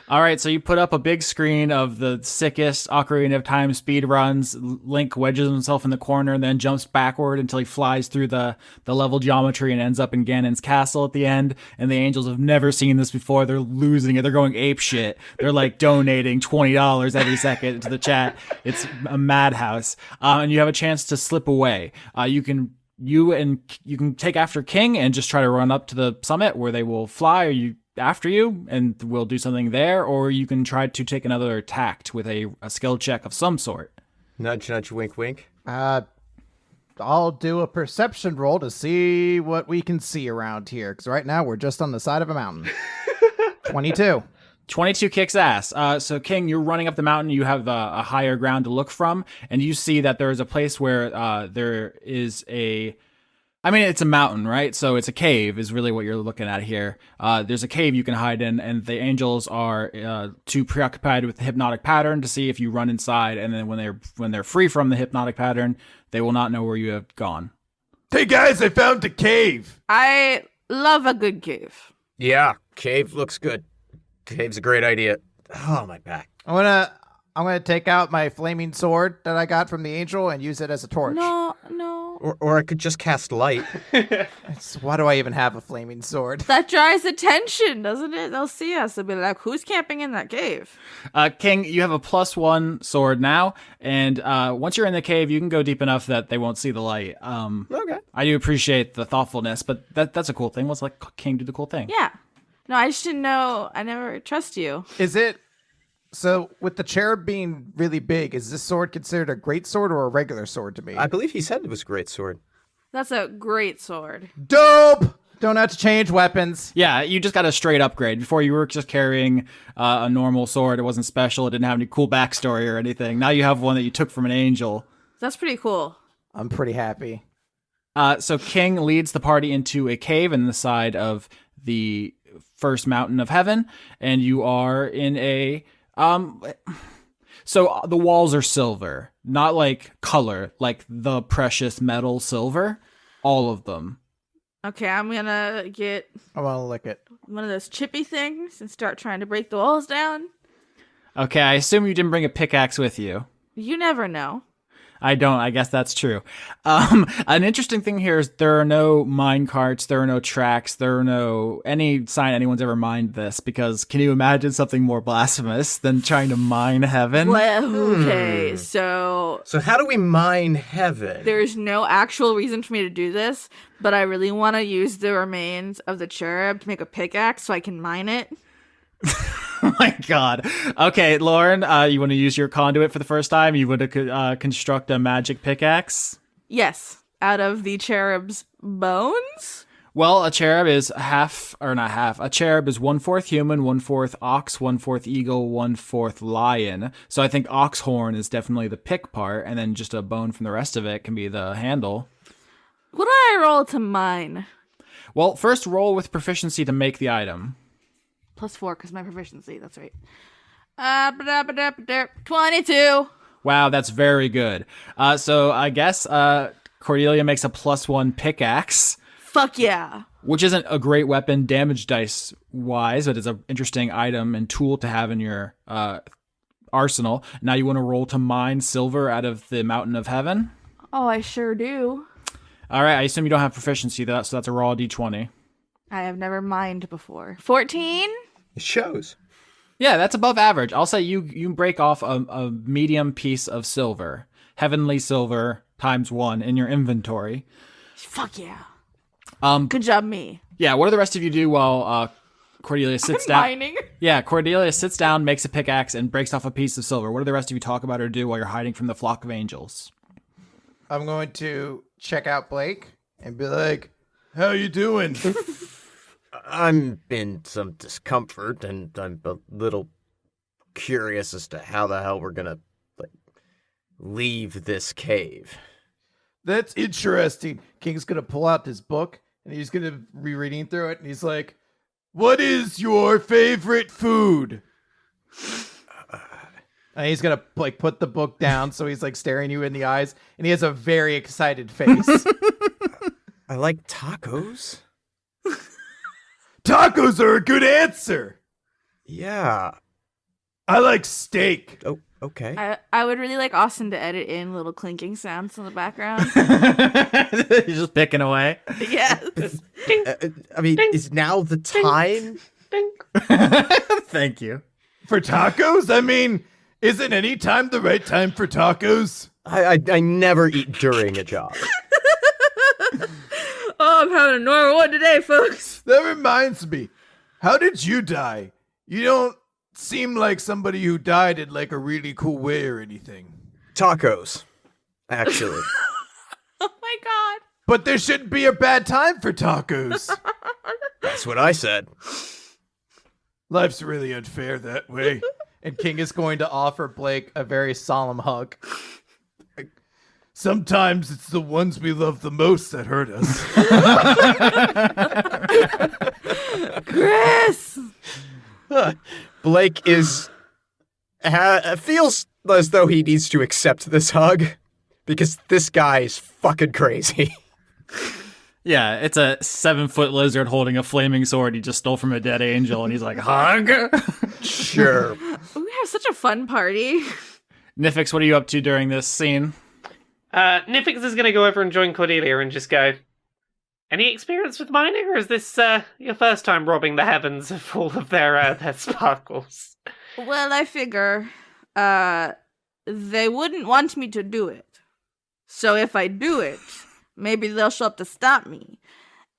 All right, so you put up a big screen of the sickest Ocarina of Time speed runs. Link wedges himself in the corner and then jumps backward until he flies through the level geometry and ends up in Ganon's castle at the end. And the angels have never seen this before. They're losing it. They're going ape shit. They're like donating $20 every second into the chat. It's a madhouse. And you have a chance to slip away. You can take after King and just try to run up to the summit where they will fly, or after you, and we'll do something there, or you can try to take another tact with a skill check of some sort. Nudge, nudge, wink, wink. I'll do a perception roll to see what we can see around here, because right now we're just on the side of a mountain. 22. 22 kicks ass. So King, you're running up the mountain. You have a higher ground to look from, and you see that there is a place where there is it's a mountain, right? So it's a cave is really what you're looking at here. There's a cave you can hide in, and the angels are too preoccupied with the hypnotic pattern to see if you run inside, and then when they're free from the hypnotic pattern, they will not know where you have gone. Hey guys, I found a cave. I love a good cave. Yeah, cave looks good. Cave's a great idea. Oh, my back. I'm gonna take out my flaming sword that I got from the angel and use it as a torch. No. Or I could just cast light. Why do I even have a flaming sword? That draws attention, doesn't it? They'll see us. They'll be like, who's camping in that cave? King, you have a +1 sword now, and once you're in the cave, you can go deep enough that they won't see the light. Okay. I do appreciate the thoughtfulness, but that's a cool thing. Let's let King do the cool thing. Yeah. No, I just didn't know. I never trust you. So, with the cherub being really big, is this sword considered a great sword or a regular sword to me? I believe he said it was a great sword. That's a great sword. Dope! Don't have to change weapons. Yeah, you just got a straight upgrade. Before you were just carrying a normal sword. It wasn't special. It didn't have any cool backstory or anything. Now you have one that you took from an angel. That's pretty cool. I'm pretty happy. So King leads the party into a cave in the side of the first mountain of heaven, and you are in a... So the walls are silver, not like color, like the precious metal silver, all of them. Okay, I'm gonna get I want to lick it. one of those chippy things and start trying to break the walls down. Okay, I assume you didn't bring a pickaxe with you. You never know. I don't. I guess that's true. An interesting thing here is there are no mine carts, there are no tracks, there are no any sign anyone's ever mined this, because can you imagine something more blasphemous than trying to mine heaven? Well, okay, so how do we mine heaven? there's no actual reason for me to do this, but I really want to use the remains of the cherub to make a pickaxe so I can mine it. Oh my god. Okay, Lauren, you want to use your conduit for the first time? You want to construct a magic pickaxe? Yes, out of the cherub's bones. Well, a cherub is a cherub is 1/4 human, 1/4 ox, 1/4 eagle, 1/4 lion. So I think ox horn is definitely the pick part, and then just a bone from the rest of it can be the handle. What do I roll to mine? Well, first roll with proficiency to make the item. +4 because my proficiency. That's right. 22. Wow, that's very good. So I guess Cordelia makes a +1 pickaxe. Fuck yeah. Which isn't a great weapon damage dice wise, but it's an interesting item and tool to have in your arsenal. Now you want to roll to mine silver out of the mountain of heaven? Oh, I sure do. All right, I assume you don't have proficiency, so that's a raw d20. I have never mined before. 14? It shows. Yeah, that's above average. I'll say you break off a medium piece of silver, heavenly silver ×1 in your inventory. Fuck yeah. Good job, me. Yeah, what do the rest of you do while Cordelia sits down? Mining. Yeah, Cordelia sits down, makes a pickaxe, and breaks off a piece of silver. What do the rest of you talk about or do while you're hiding from the flock of angels? I'm going to check out Blake and be like, "How you doing?" I'm in some discomfort, and I'm a little curious as to how the hell we're gonna leave this cave. That's interesting. King's gonna pull out this book and he's gonna be reading through it, and he's like, "What is your favorite food?" And he's gonna put the book down, so he's staring you in the eyes, and he has a very excited face. I like tacos. Tacos are a good answer. Yeah. I like steak. Oh, okay. I would really like Austin to edit in little clinking sounds in the background. You're just picking away. Yes. I mean, is now the time? Thank you. For tacos? I mean, isn't any time the right time for tacos? I never eat during a job. Oh, I'm having a normal one today, folks. That reminds me. How did you die? You don't seem like somebody who died in a really cool way or anything. Tacos, actually. Oh my god. But there shouldn't be a bad time for tacos. That's what I said. Life's really unfair that way. And King is going to offer Blake a very solemn hug. Sometimes it's the ones we love the most that hurt us. Chris! Blake feels as though he needs to accept this hug because this guy is fucking crazy. Yeah, it's a 7-foot lizard holding a flaming sword he just stole from a dead angel, and he's like, hug? Sure. We have such a fun party. Nifyx, what are you up to during this scene? Nifyx is going to go over and join Cordelia and just go, any experience with mining, or is this your first time robbing the heavens of all of their sparkles? Well, I figure they wouldn't want me to do it. So if I do it, maybe they'll show up to stop me.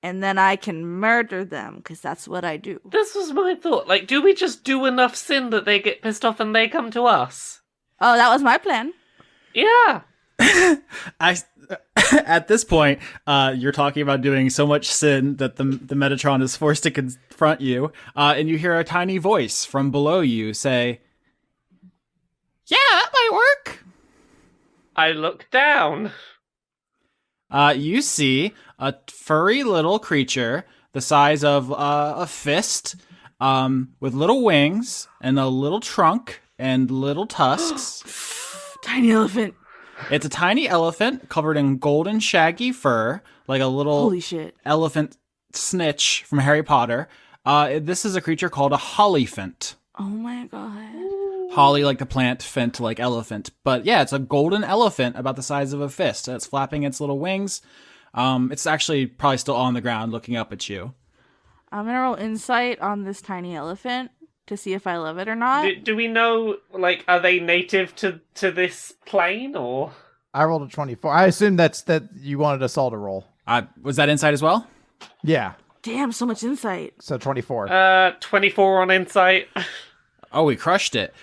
And then I can murder them, because that's what I do. This was my thought. Do we just do enough sin that they get pissed off and they come to us? Oh, that was my plan. Yeah. At this point, you're talking about doing so much sin that the Metatron is forced to confront you, and you hear a tiny voice from below you say, "Yeah, that might work." I look down. You see a furry little creature the size of a fist, with little wings and a little trunk and little tusks. Tiny elephant. It's a tiny elephant covered in golden shaggy fur, like a little Holy shit. elephant snitch from Harry Potter. This is a creature called a hollyphant. Oh my god. Holly like the plant, phant like elephant. But yeah, it's a golden elephant about the size of a fist. It's flapping its little wings. It's actually probably still on the ground looking up at you. I'm gonna roll insight on this tiny elephant to see if I love it or not. Do we know, are they native to this plane, or? I rolled a 24. I assume that you wanted us all to roll. Was that insight as well? Yeah. Damn, so much insight. So 24. 24 on insight. Oh, we crushed it.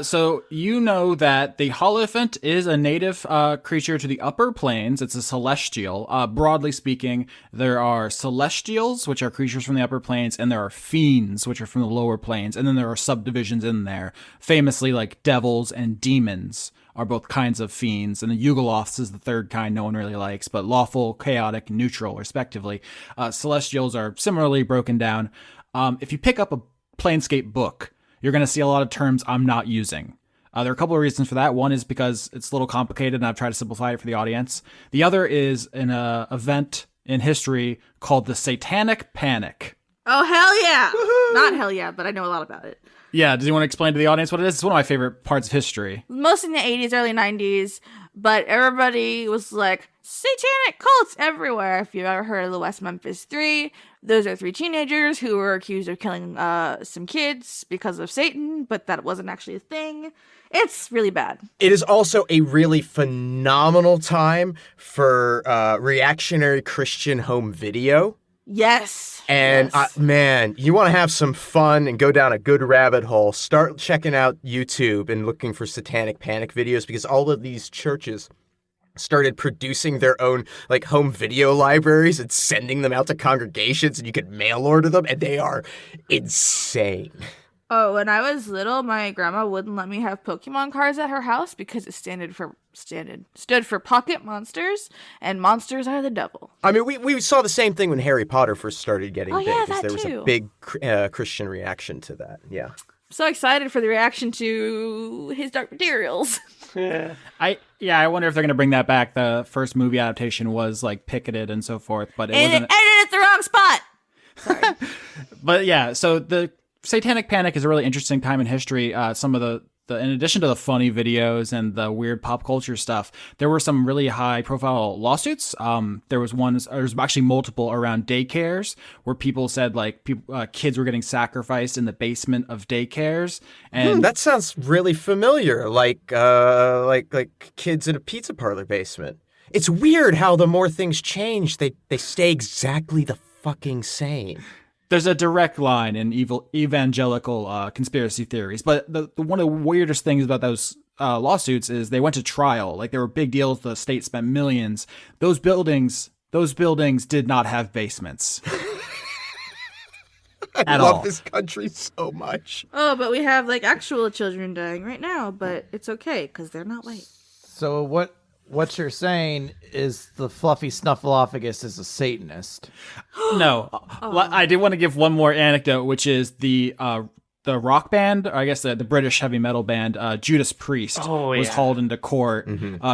So you know that the Holophant is a native creature to the upper planes. It's a celestial. Broadly speaking, there are celestials, which are creatures from the upper planes, and there are fiends, which are from the lower planes. And then there are subdivisions in there. Famously, like devils and demons are both kinds of fiends. And the Yugoloths is the third kind no one really likes, but lawful, chaotic, neutral, respectively. Celestials are similarly broken down. If you pick up a Planescape book, you're going to see a lot of terms I'm not using. There are a couple of reasons for that. One is because it's a little complicated and I've tried to simplify it for the audience. The other is an event in history called the Satanic Panic. Oh, hell yeah. Woo-hoo. Not hell yeah, but I know a lot about it. Yeah, does you want to explain to the audience what it is? It's one of my favorite parts of history. Mostly in the 80s, early 90s, but everybody was like, satanic cults everywhere. If you've ever heard of the West Memphis 3, those are 3 teenagers who were accused of killing some kids because of Satan, but that wasn't actually a thing. It's really bad. It is also a really phenomenal time for reactionary Christian home video. Yes. And yes. Man, you want to have some fun and go down a good rabbit hole, start checking out YouTube and looking for Satanic Panic videos, because all of these churches started producing their own like home video libraries and sending them out to congregations, and you could mail order them, and they are insane. Oh, when I was little, my grandma wouldn't let me have Pokemon cards at her house because it stood for pocket monsters, and monsters are the devil. I mean, we saw the same thing when Harry Potter first started getting big, yeah, because there was too. a big Christian reaction to that. Yeah. I'm so excited for the reaction to his Dark Materials. I wonder if they're going to bring that back. The first movie adaptation was like picketed and so forth, but it edited at the wrong spot. Sorry. But yeah, so the Satanic Panic is a really interesting time in history. Some of the in addition to the funny videos and the weird pop culture stuff, there were some really high profile lawsuits. There was actually multiple around daycares where people said like kids were getting sacrificed in the basement of daycares. And that sounds really familiar. Like kids in a pizza parlor basement. It's weird how the more things change, they stay exactly the fucking same. There's a direct line in evangelical conspiracy theories, but the one of the weirdest things about those lawsuits is they went to trial. Like, there were big deals. The state spent millions. Those buildings did not have basements. I love this country so much. Oh, but we have like actual children dying right now, but it's okay because they're not white. So what you're saying is the fluffy snuffleupagus is a Satanist. No. I did want to give one more anecdote, which is the rock band, or I guess the British heavy metal band, Judas Priest, was hauled into court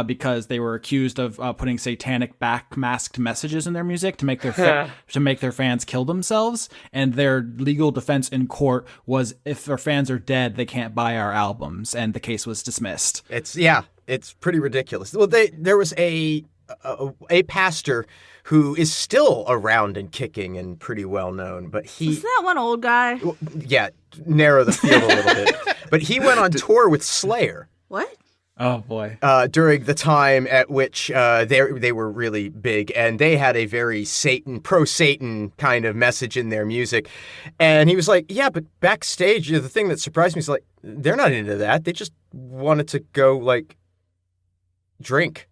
because they were accused of putting satanic backmasked messages in their music to make their fans kill themselves. And their legal defense in court was, if their fans are dead, they can't buy our albums. And the case was dismissed. It's pretty ridiculous. Well, there was a pastor who is still around and kicking and pretty well known, but is that one old guy? Yeah, narrow the field a little bit. But he went on tour with Slayer. What? Oh boy! During the time at which they were really big, and they had a very pro-Satan kind of message in their music, and he was like, "Yeah, but backstage, the thing that surprised me is like they're not into that. They just wanted to go like drink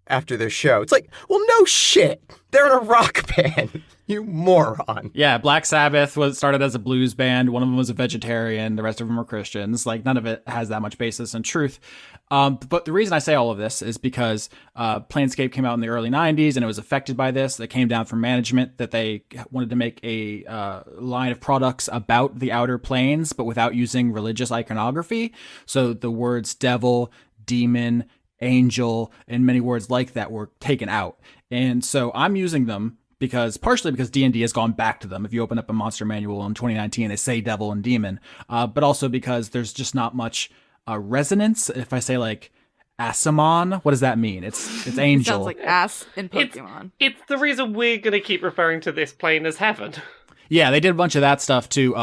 after their show." It's like, well, no shit. They're in a rock band. You moron. Yeah, Black Sabbath started as a blues band. One of them was a vegetarian. The rest of them were Christians. Like, none of it has that much basis in truth. But the reason I say all of this is because Planescape came out in the early 90s, and it was affected by this. It came down from management that they wanted to make a line of products about the Outer Planes, but without using religious iconography. So the words devil, demon, angel, and many words like that were taken out. And so I'm using them partially because D&D has gone back to them. If you open up a monster manual in 2019, they say devil and demon, but also because there's just not much resonance. If I say like Asimon, what does that mean? It's angel. It sounds like ass in Pokemon. It's the reason we're going to keep referring to this plane as heaven. Yeah, they did a bunch of that stuff too.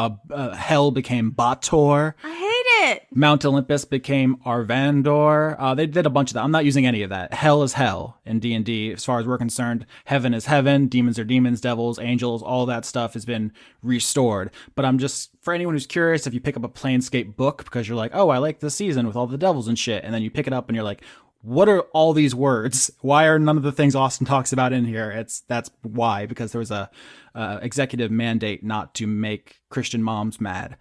Hell became Bator. I hate it. Mount Olympus became Arvandor. They did a bunch of that. I'm not using any of that. Hell is hell in D&D. As far as we're concerned, heaven is heaven. Demons are demons, devils, angels. All that stuff has been restored. But I'm just, for anyone who's curious, if you pick up a Planescape book because you're like, oh, I like this season with all the devils and shit, and then you pick it up and you're like, what are all these words? Why are none of the things Austin talks about in here? That's why, because there was a executive mandate not to make Christian moms mad.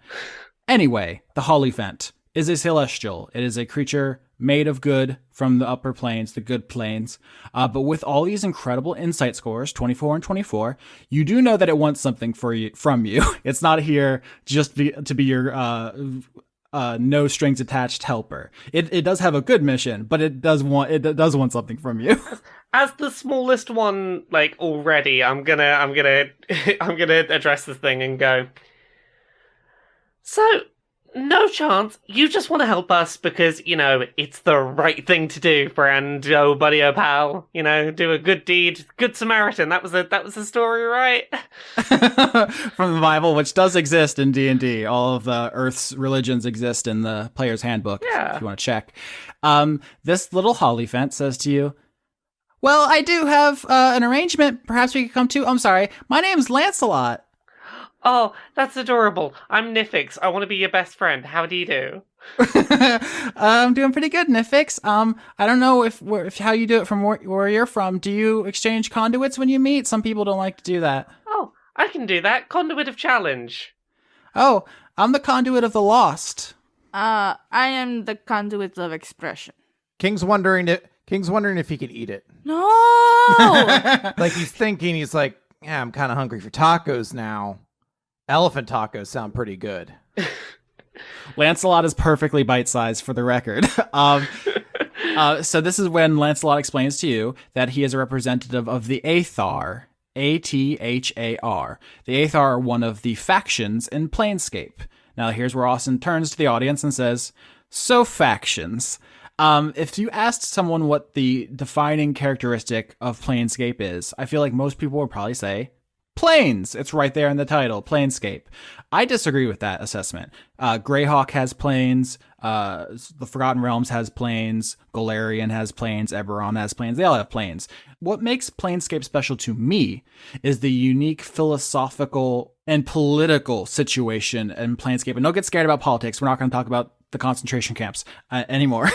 Anyway, the Hollyphant is a celestial. It is a creature made of good from the upper planes, the good planes. But with all these incredible insight scores, 24 and 24, you do know that it wants something from you. It's not here just to be your no strings attached helper. It does have a good mission, but it does want something from you. As the smallest one, like, already, I'm gonna address this thing and go, so, no chance, you just want to help us because, you know, it's the right thing to do, friend, oh buddy, oh pal, you know, do a good deed, good Samaritan, that was a story, right? From the Bible, which does exist in D&D. All of the Earth's religions exist in the player's handbook, yeah. If you want to check. This little Hollyphant says to you, well, I do have an arrangement. Perhaps we could come to. I'm sorry. My name's Lancelot. Oh, that's adorable. I'm Nifyx. I want to be your best friend. How do you do? I'm doing pretty good, Nifyx. I don't know if how you do it from where you're from. Do you exchange conduits when you meet? Some people don't like to do that. Oh, I can do that. Conduit of challenge. Oh, I'm the conduit of the lost. I am the conduit of expression. King's wondering if he could eat it. No! Like he's thinking, he's like, yeah, I'm kind of hungry for tacos now. Elephant tacos sound pretty good. Lancelot is perfectly bite-sized for the record. So this is when Lancelot explains to you that he is a representative of the Aethar, Athar. The Aethar are one of the factions in Planescape. Now here's where Austin turns to the audience and says, so factions. If you asked someone what the defining characteristic of Planescape is, I feel like most people would probably say planes. It's right there in the title, Planescape. I disagree with that assessment. Greyhawk has planes. The Forgotten Realms has planes. Golarion has planes. Eberron has planes. They all have planes. What makes Planescape special to me is the unique philosophical and political situation in Planescape. And don't get scared about politics. We're not going to talk about the concentration camps anymore.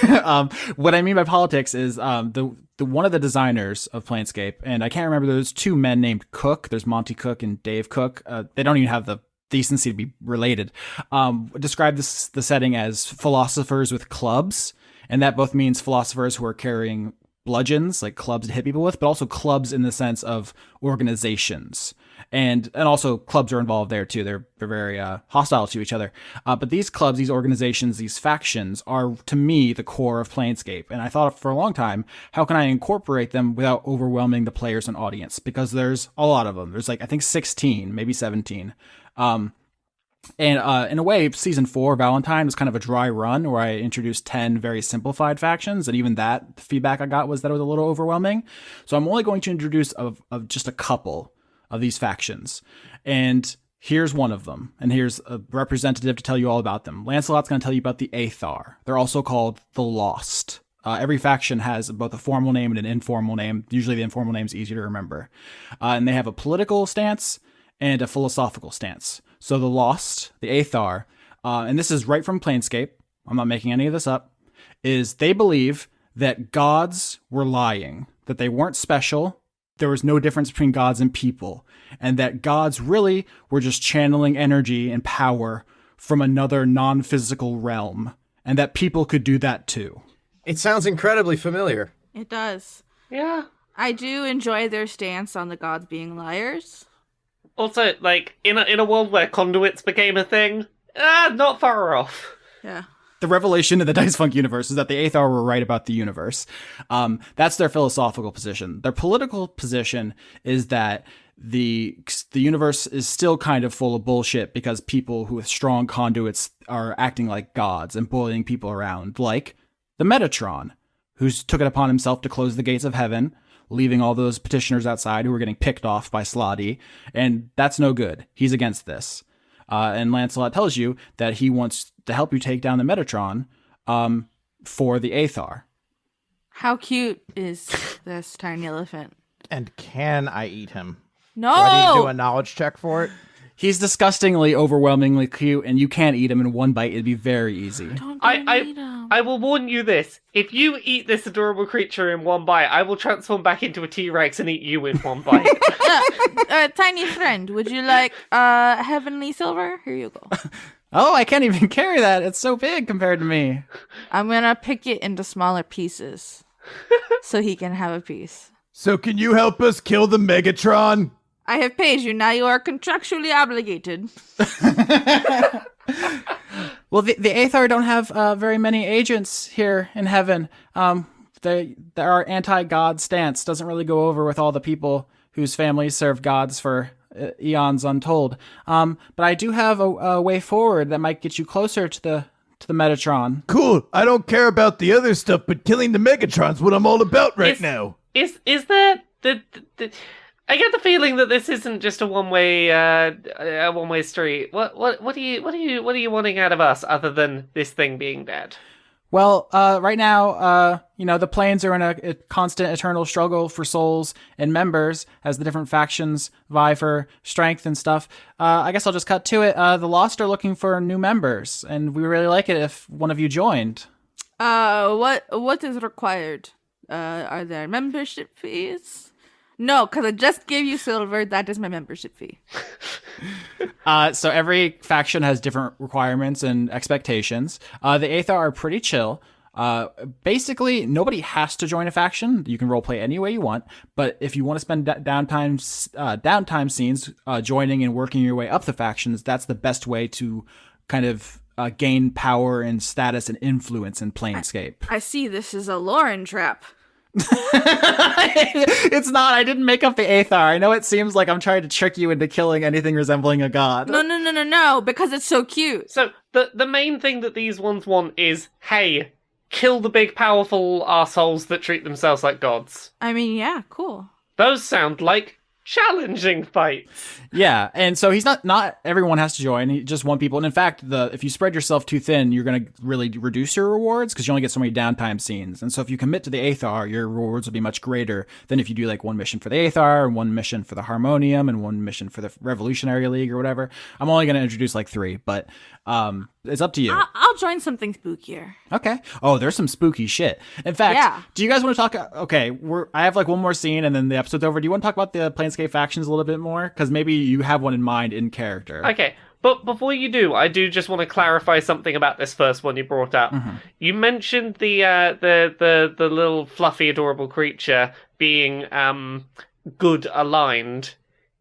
What I mean by politics is the one of the designers of Planescape, and I can't remember, there's two men named Cook. There's Monty Cook and Dave Cook. They don't even have the decency to be related. Describe the setting as philosophers with clubs, and that both means philosophers who are carrying bludgeons, like clubs to hit people with, but also clubs in the sense of organizations. And also clubs are involved there too. They're very hostile to each other. But these clubs, these organizations, these factions are, to me, the core of Planescape. And I thought for a long time, how can I incorporate them without overwhelming the players and audience? Because there's a lot of them. There's like, I think 16, maybe 17. And in a way, season 4, Valentine, was kind of a dry run where I introduced 10 very simplified factions. And even that, the feedback I got was that it was a little overwhelming. So I'm only going to introduce of just a couple of these factions. And here's one of them. And here's a representative to tell you all about them. Lancelot's going to tell you about the Aethar. They're also called the Lost. Every faction has both a formal name and an informal name. Usually the informal name is easier to remember. And they have a political stance and a philosophical stance. So the Lost, the Aethar, and this is right from Planescape, I'm not making any of this up, is they believe that gods were lying, that they weren't special, there was no difference between gods and people, and that gods really were just channeling energy and power from another non-physical realm, and that people could do that too. It sounds incredibly familiar. It does. Yeah. I do enjoy their stance on the gods being liars. Also, like, in a world where conduits became a thing, not far off. Yeah. The revelation of the Dice Funk universe is that the Aethar were right about the universe. That's their philosophical position. Their political position is that the universe is still kind of full of bullshit because people who with strong conduits are acting like gods and bullying people around, like the Metatron, who took it upon himself to close the gates of heaven, leaving all those petitioners outside who were getting picked off by Slotty, and that's no good. He's against this. And Lancelot tells you that he wants to help you take down the Metatron for the Aethar. How cute is this tiny elephant? And can I eat him? No! Do I need to do a knowledge check for it? He's disgustingly, overwhelmingly cute, and you can't eat him in one bite. It'd be very easy. Don't go eat him. I will warn you this. If you eat this adorable creature in one bite, I will transform back into a T-Rex and eat you in one bite. Tiny friend, would you like heavenly silver? Here you go. Oh, I can't even carry that. It's so big compared to me. I'm gonna pick it into smaller pieces so he can have a piece. So can you help us kill the Megatron? I have paid you. Now you are contractually obligated. Well, the Aethar don't have very many agents here in heaven. Our anti-God stance doesn't really go over with all the people whose families serve gods for eons untold. But I do have a way forward that might get you closer to the Metatron. Cool. I don't care about the other stuff, but killing the Megatron's what I'm all about right now. Is there the I get the feeling that this isn't just a one-way street. What are you wanting out of us other than this thing being dead? Well, right now, the planes are in a constant eternal struggle for souls and members as the different factions vie for strength and stuff. I guess I'll just cut to it. The Lost are looking for new members, and we really like it if one of you joined. What is required? Are there membership fees? No, because I just gave you silver. That is my membership fee. So every faction has different requirements and expectations. The Aethar are pretty chill. Basically, nobody has to join a faction. You can roleplay any way you want. But if you want to spend downtime scenes joining and working your way up the factions, that's the best way to kind of gain power and status and influence in Planescape. I see this is a Lauren trap. It's not. I didn't make up the Aethar. I know it seems like I'm trying to trick you into killing anything resembling a god. No, because it's so cute. So the main thing that these ones want is, hey, kill the big powerful assholes that treat themselves like gods. I mean, yeah, cool. Those sound like challenging fights. Yeah, and so he's not everyone has to join. He just want people. And in fact, if you spread yourself too thin, you're going to really reduce your rewards because you only get so many downtime scenes. And so if you commit to the Aethar, your rewards will be much greater than if you do like one mission for the Aethar and one mission for the Harmonium and one mission for the Revolutionary League or whatever. I'm only going to introduce like 3, but it's up to you. I'll join something spookier. Okay. Oh, there's some spooky shit. In fact, Do you guys want to talk? Okay, I have like one more scene and then the episode's over. Do you want to talk about the Planescape factions a little bit more? Because maybe you have one in mind in character. Okay, but before you do, I do just want to clarify something about this first one you brought up. Mm-hmm. You mentioned the little fluffy, adorable creature being good aligned.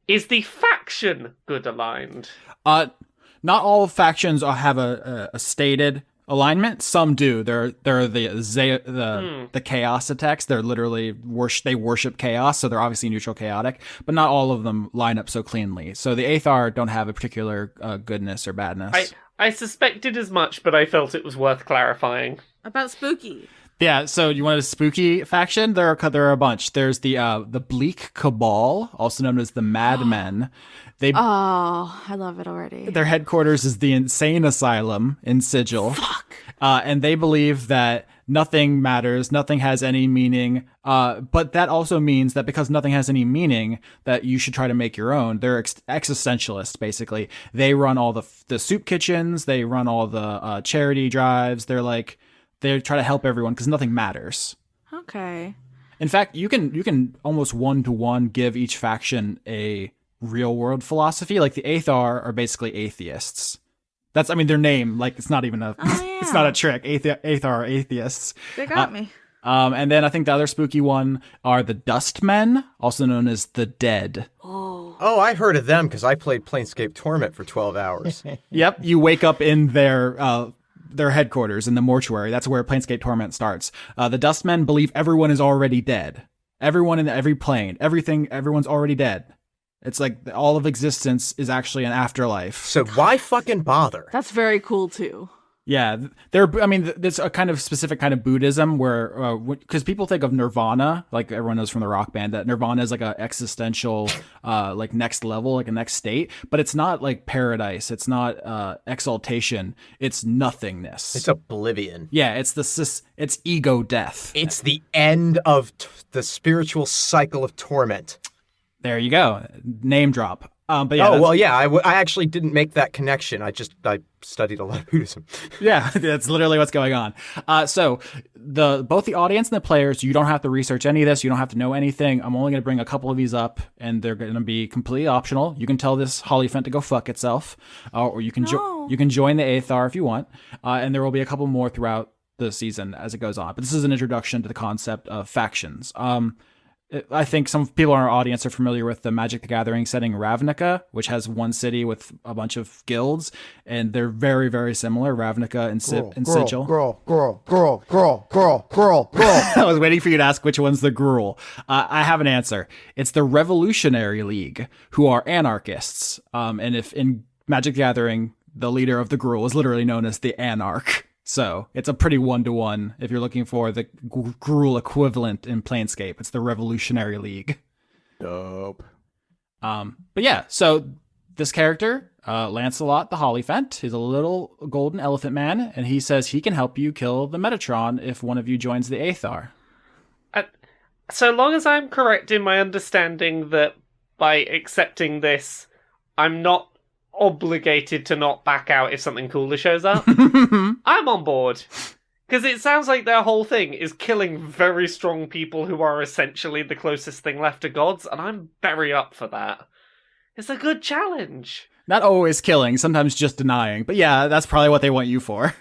Is the faction good aligned? Not all factions have a stated alignment. Some do. They're the chaos attacks. They're literally they worship chaos, so they're obviously neutral chaotic. But not all of them line up so cleanly. So the Aethar don't have a particular goodness or badness. I suspected as much, but I felt it was worth clarifying. About spooky. Yeah, so you want a spooky faction? There are a bunch. There's the Bleak Cabal, also known as the Madmen. I love it already. Their headquarters is the Insane Asylum in Sigil. Fuck. And they believe that nothing matters, nothing has any meaning. But that also means that because nothing has any meaning, that you should try to make your own. They're existentialists, basically. They run all the soup kitchens. They run all the charity drives. They try to help everyone because nothing matters. Okay. In fact, you can almost one-to-one give each faction a real-world philosophy. Like the Aethar are basically atheists. That's, their name. Like it's not even it's not a trick. Aethar are atheists. They got me. And then I think the other spooky one are the Dustmen, also known as the Dead. Oh, I heard of them because I played Planescape Torment for 12 hours. Yep, you wake up in their headquarters in the mortuary. That's where Planescape Torment starts. The Dustmen believe everyone is already dead. Everyone in every plane, everyone's already dead. It's like all of existence is actually an afterlife. So why fucking bother? That's very cool too. Yeah, there's a kind of specific kind of Buddhism where, because people think of Nirvana, like everyone knows from the rock band, that Nirvana is like a existential, like next level, like a next state, but it's not like paradise. It's not exaltation. It's nothingness. It's oblivion. Yeah, it's it's ego death. It's the end of the spiritual cycle of torment. There you go. Name drop. But yeah, I actually didn't make that connection. I studied a lot of Buddhism. Yeah, that's literally what's going on. So both the audience and the players, you don't have to research any of this. You don't have to know anything. I'm only going to bring a couple of these up, and they're going to be completely optional. You can tell this Hollyphant to go fuck itself, or you can you can join the Aethar if you want, and there will be a couple more throughout the season as it goes on. But this is an introduction to the concept of factions. I think some people in our audience are familiar with the Magic the Gathering setting Ravnica, which has one city with a bunch of guilds, and they're very, very similar. Ravnica and Sigil. Girl. I was waiting for you to ask which one's the Gruul. I have an answer. It's the Revolutionary League, who are anarchists. And if in Magic the Gathering, the leader of the Gruul is literally known as the Anarch. So it's a pretty 1-to-1 if you're looking for the Gruul equivalent in Planescape. It's the Revolutionary League. Dope. But yeah, so this character, Lancelot the Hollyphant, he's a little golden elephant man, and he says he can help you kill the Metatron if one of you joins the Aethar. So long as I'm correct in my understanding that by accepting this, I'm not obligated to not back out if something cooler shows up, I'm on board. Because it sounds like their whole thing is killing very strong people who are essentially the closest thing left to gods, and I'm very up for that. It's a good challenge. Not always killing, sometimes just denying. But yeah, that's probably what they want you for.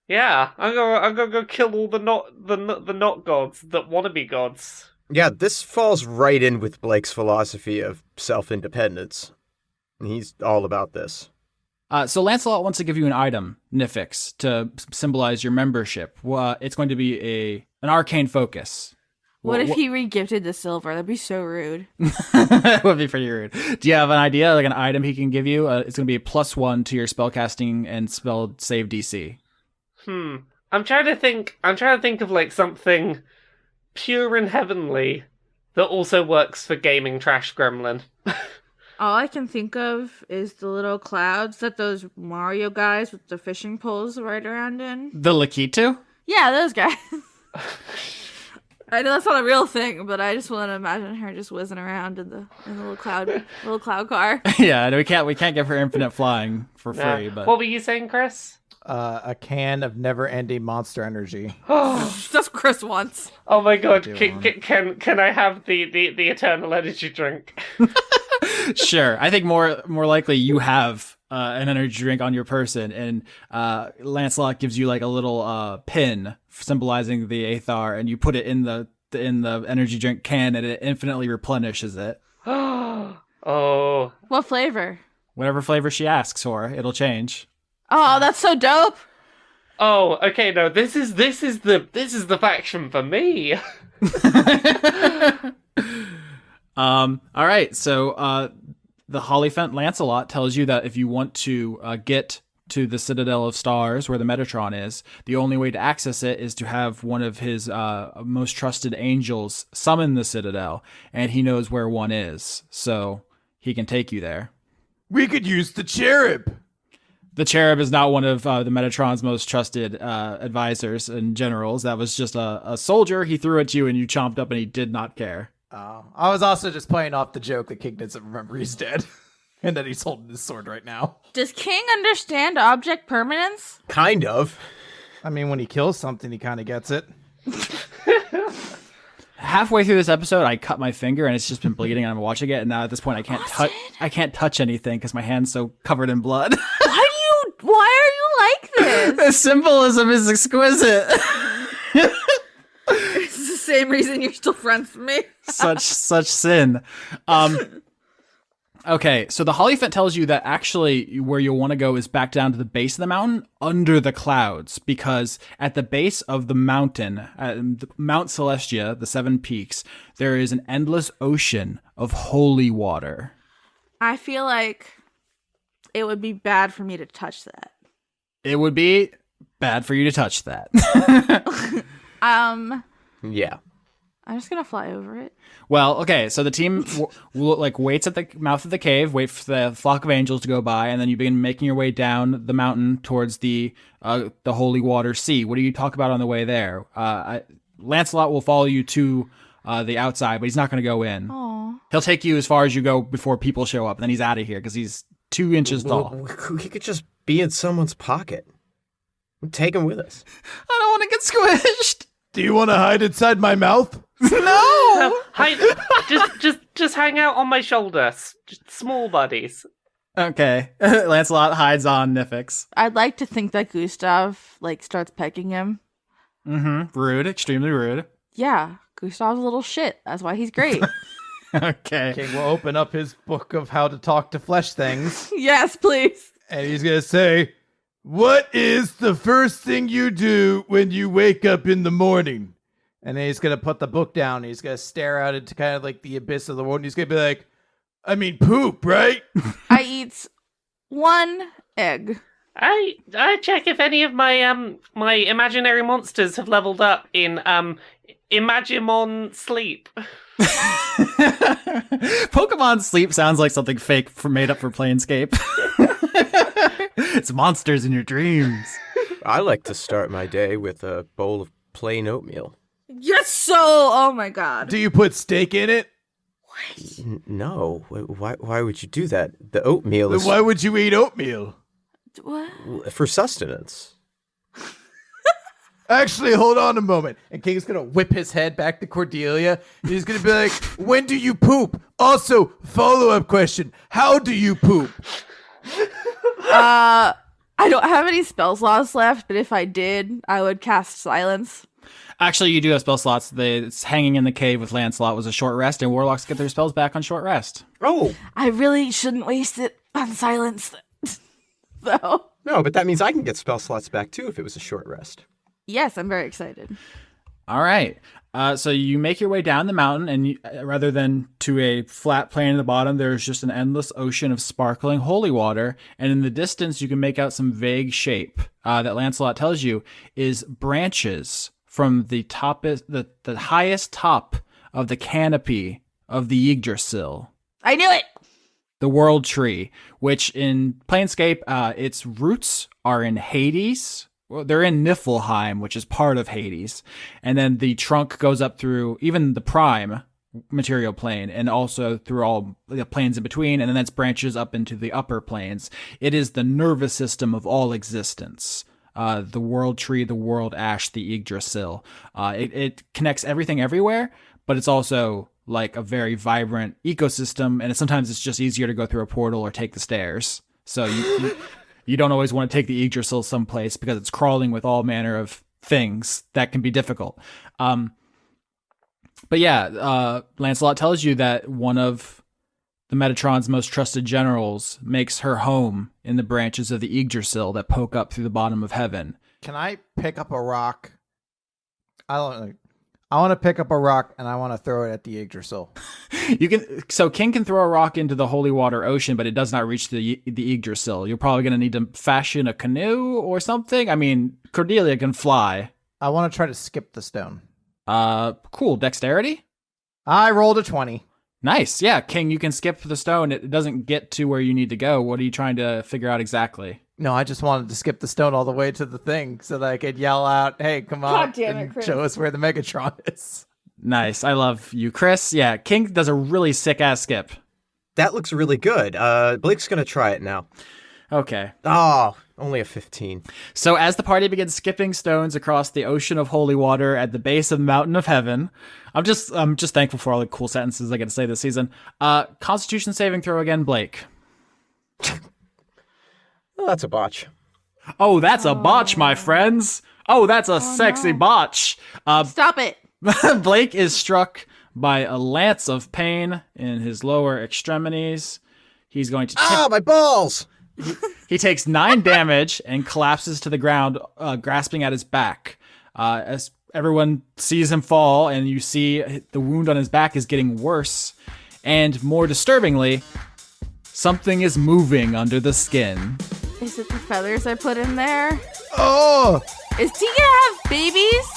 Yeah, I'm gonna go kill all the not gods that want to be gods. Yeah, this falls right in with Blake's philosophy of self-independence. He's all about this. So Lancelot wants to give you an item, Nifyx, to symbolize your membership. It's going to be an arcane focus. What if he re-gifted the silver? That'd be so rude. That would be pretty rude. Do you have an idea, like an item he can give you? It's going to be a +1 to your spellcasting and spell save DC. I'm trying to think of like something pure and heavenly that also works for gaming trash gremlin. All I can think of is the little clouds that those Mario guys with the fishing poles ride around in. The Lakitu? Yeah, those guys. I know that's not a real thing, but I just want to imagine her just whizzing around in the little cloud car. Yeah, we can't give her infinite flying for free. But what were you saying, Chris? A can of never-ending Monster Energy. That's what Chris wants. Oh my god! Can I have the eternal energy drink? Sure. I think more likely you have an energy drink on your person, and Lancelot gives you like a little pin symbolizing the Aethar, and you put it in the energy drink can, and it infinitely replenishes it. Oh. What flavor? Whatever flavor she asks for, it'll change. Oh, that's so dope. Oh, okay. No, this is the faction for me. All right, so the Hollyphant Lancelot tells you that if you want to get to the Citadel of Stars, where the Metatron is, the only way to access it is to have one of his most trusted angels summon the Citadel, and he knows where one is, so he can take you there. We could use the cherub. The cherub is not one of the Metatron's most trusted advisors and generals. That was just a soldier he threw at you, and you chomped up, and he did not care. I was also just playing off the joke that King doesn't remember he's dead. And that he's holding his sword right now. Does King understand object permanence? Kind of. I mean, when he kills something, he kind of gets it. Halfway through this episode, I cut my finger, and it's just been bleeding, and I'm watching it, and now at this point, I can't touch anything because my hand's so covered in blood. Why are you like this? The symbolism is exquisite. It's the same reason you're still friends with me. such sin. Okay, so the Hollyphant tells you that actually where you'll want to go is back down to the base of the mountain under the clouds, because at the base of the mountain, Mount Celestia, the 7 peaks, there is an endless ocean of holy water. I feel like it would be bad for me to touch that. It would be, Bad for you to touch that. Yeah. I'm just gonna fly over it. Well, okay, so the team waits at the mouth of the cave, wait for the flock of angels to go by, and then you begin making your way down the mountain towards the holy water sea. What do you talk about on the way there? Lancelot will follow you to the outside, but he's not going to go in. Aww. He'll take you as far as you go before people show up, and then he's out of here because he's 2 inches tall. We could just be in someone's pocket. Take him with us. I don't want to get squished. Do you want to hide inside my mouth? No. Just hang out on my shoulder. Just small buddies. Okay. Lancelot hides on Nifyx. I'd like to think that Gustav starts pecking him. Mm-hmm. Rude. Extremely rude. Yeah, Gustav's a little shit. That's why he's great. Okay. King will open up his book of how to talk to flesh things. Yes, please. And he's going to say, what is the first thing you do when you wake up in the morning? And then he's going to put the book down. He's going to stare out into kind of like the abyss of the world. And he's going to be like, I mean, poop, right? I eat 1 egg. I check if any of my my imaginary monsters have leveled up in Imagimon Sleep. Pokemon Sleep sounds like something fake made up for Planescape. It's monsters in your dreams. I like to start my day with a bowl of plain oatmeal. Yes, so. Oh my god. Do you put steak in it? No. Why would you do that? The oatmeal is Why would you eat oatmeal? What? for sustenance. Actually, hold on a moment. And King's going to whip his head back to Cordelia. He's going to be like, when do you poop? Also, follow-up question. How do you poop? I don't have any spell slots left, but if I did, I would cast silence. Actually, you do have spell slots. It's hanging in the cave with Lancelot was a short rest, and warlocks get their spells back on short rest. Oh. I really shouldn't waste it on silence, though. No, but that means I can get spell slots back too if it was a short rest. Yes, I'm very excited. All right. So you make your way down the mountain, and rather than to a flat plain at the bottom, there's just an endless ocean of sparkling holy water. And in the distance, you can make out some vague shape that Lancelot tells you is branches from the highest top of the canopy of the Yggdrasil. I knew it! The world tree, which in Planescape, its roots are in Hades. Well, they're in Niflheim, which is part of Hades. And then the trunk goes up through even the prime material plane and also through all the planes in between. And then that's branches up into the upper planes. It is the nervous system of all existence. The world tree, the world ash, the Yggdrasil. It connects everything everywhere, but it's also like a very vibrant ecosystem. And sometimes it's just easier to go through a portal or take the stairs. So you don't always want to take the Yggdrasil someplace because it's crawling with all manner of things that can be difficult. But yeah, Lancelot tells you that one of the Metatron's most trusted generals makes her home in the branches of the Yggdrasil that poke up through the bottom of heaven. Can I pick up a rock? I want to pick up a rock and I want to throw it at the Yggdrasil. So King can throw a rock into the holy water ocean, but it does not reach the Yggdrasil. You're probably going to need to fashion a canoe or something. I mean, Cordelia can fly. I want to try to skip the stone. Cool. Dexterity? I rolled a 20. Nice. Yeah, King, you can skip the stone. It doesn't get to where you need to go. What are you trying to figure out exactly? No, I just wanted to skip the stone all the way to the thing so that I could yell out, hey, come on, God damn it, and Chris. show us where the Megatron is. Nice. I love you, Chris. Yeah, King does a really sick-ass skip. That looks really good. Blake's going to try it now. Okay. Oh, only a 15. So as the party begins skipping stones across the ocean of holy water at the base of the mountain of heaven, I'm just thankful for all the cool sentences I get to say this season. Constitution saving throw again, Blake. Well, that's a botch. Oh, that's a botch, my friends. Oh, that's a sexy botch. Stop it! Blake is struck by a lance of pain in his lower extremities. He's going to My balls! He takes 9 damage and collapses to the ground, grasping at his back. As everyone sees him fall, and you see the wound on his back is getting worse. And more disturbingly, something is moving under the skin. Is it the feathers I put in there? Oh! Is T gonna have babies?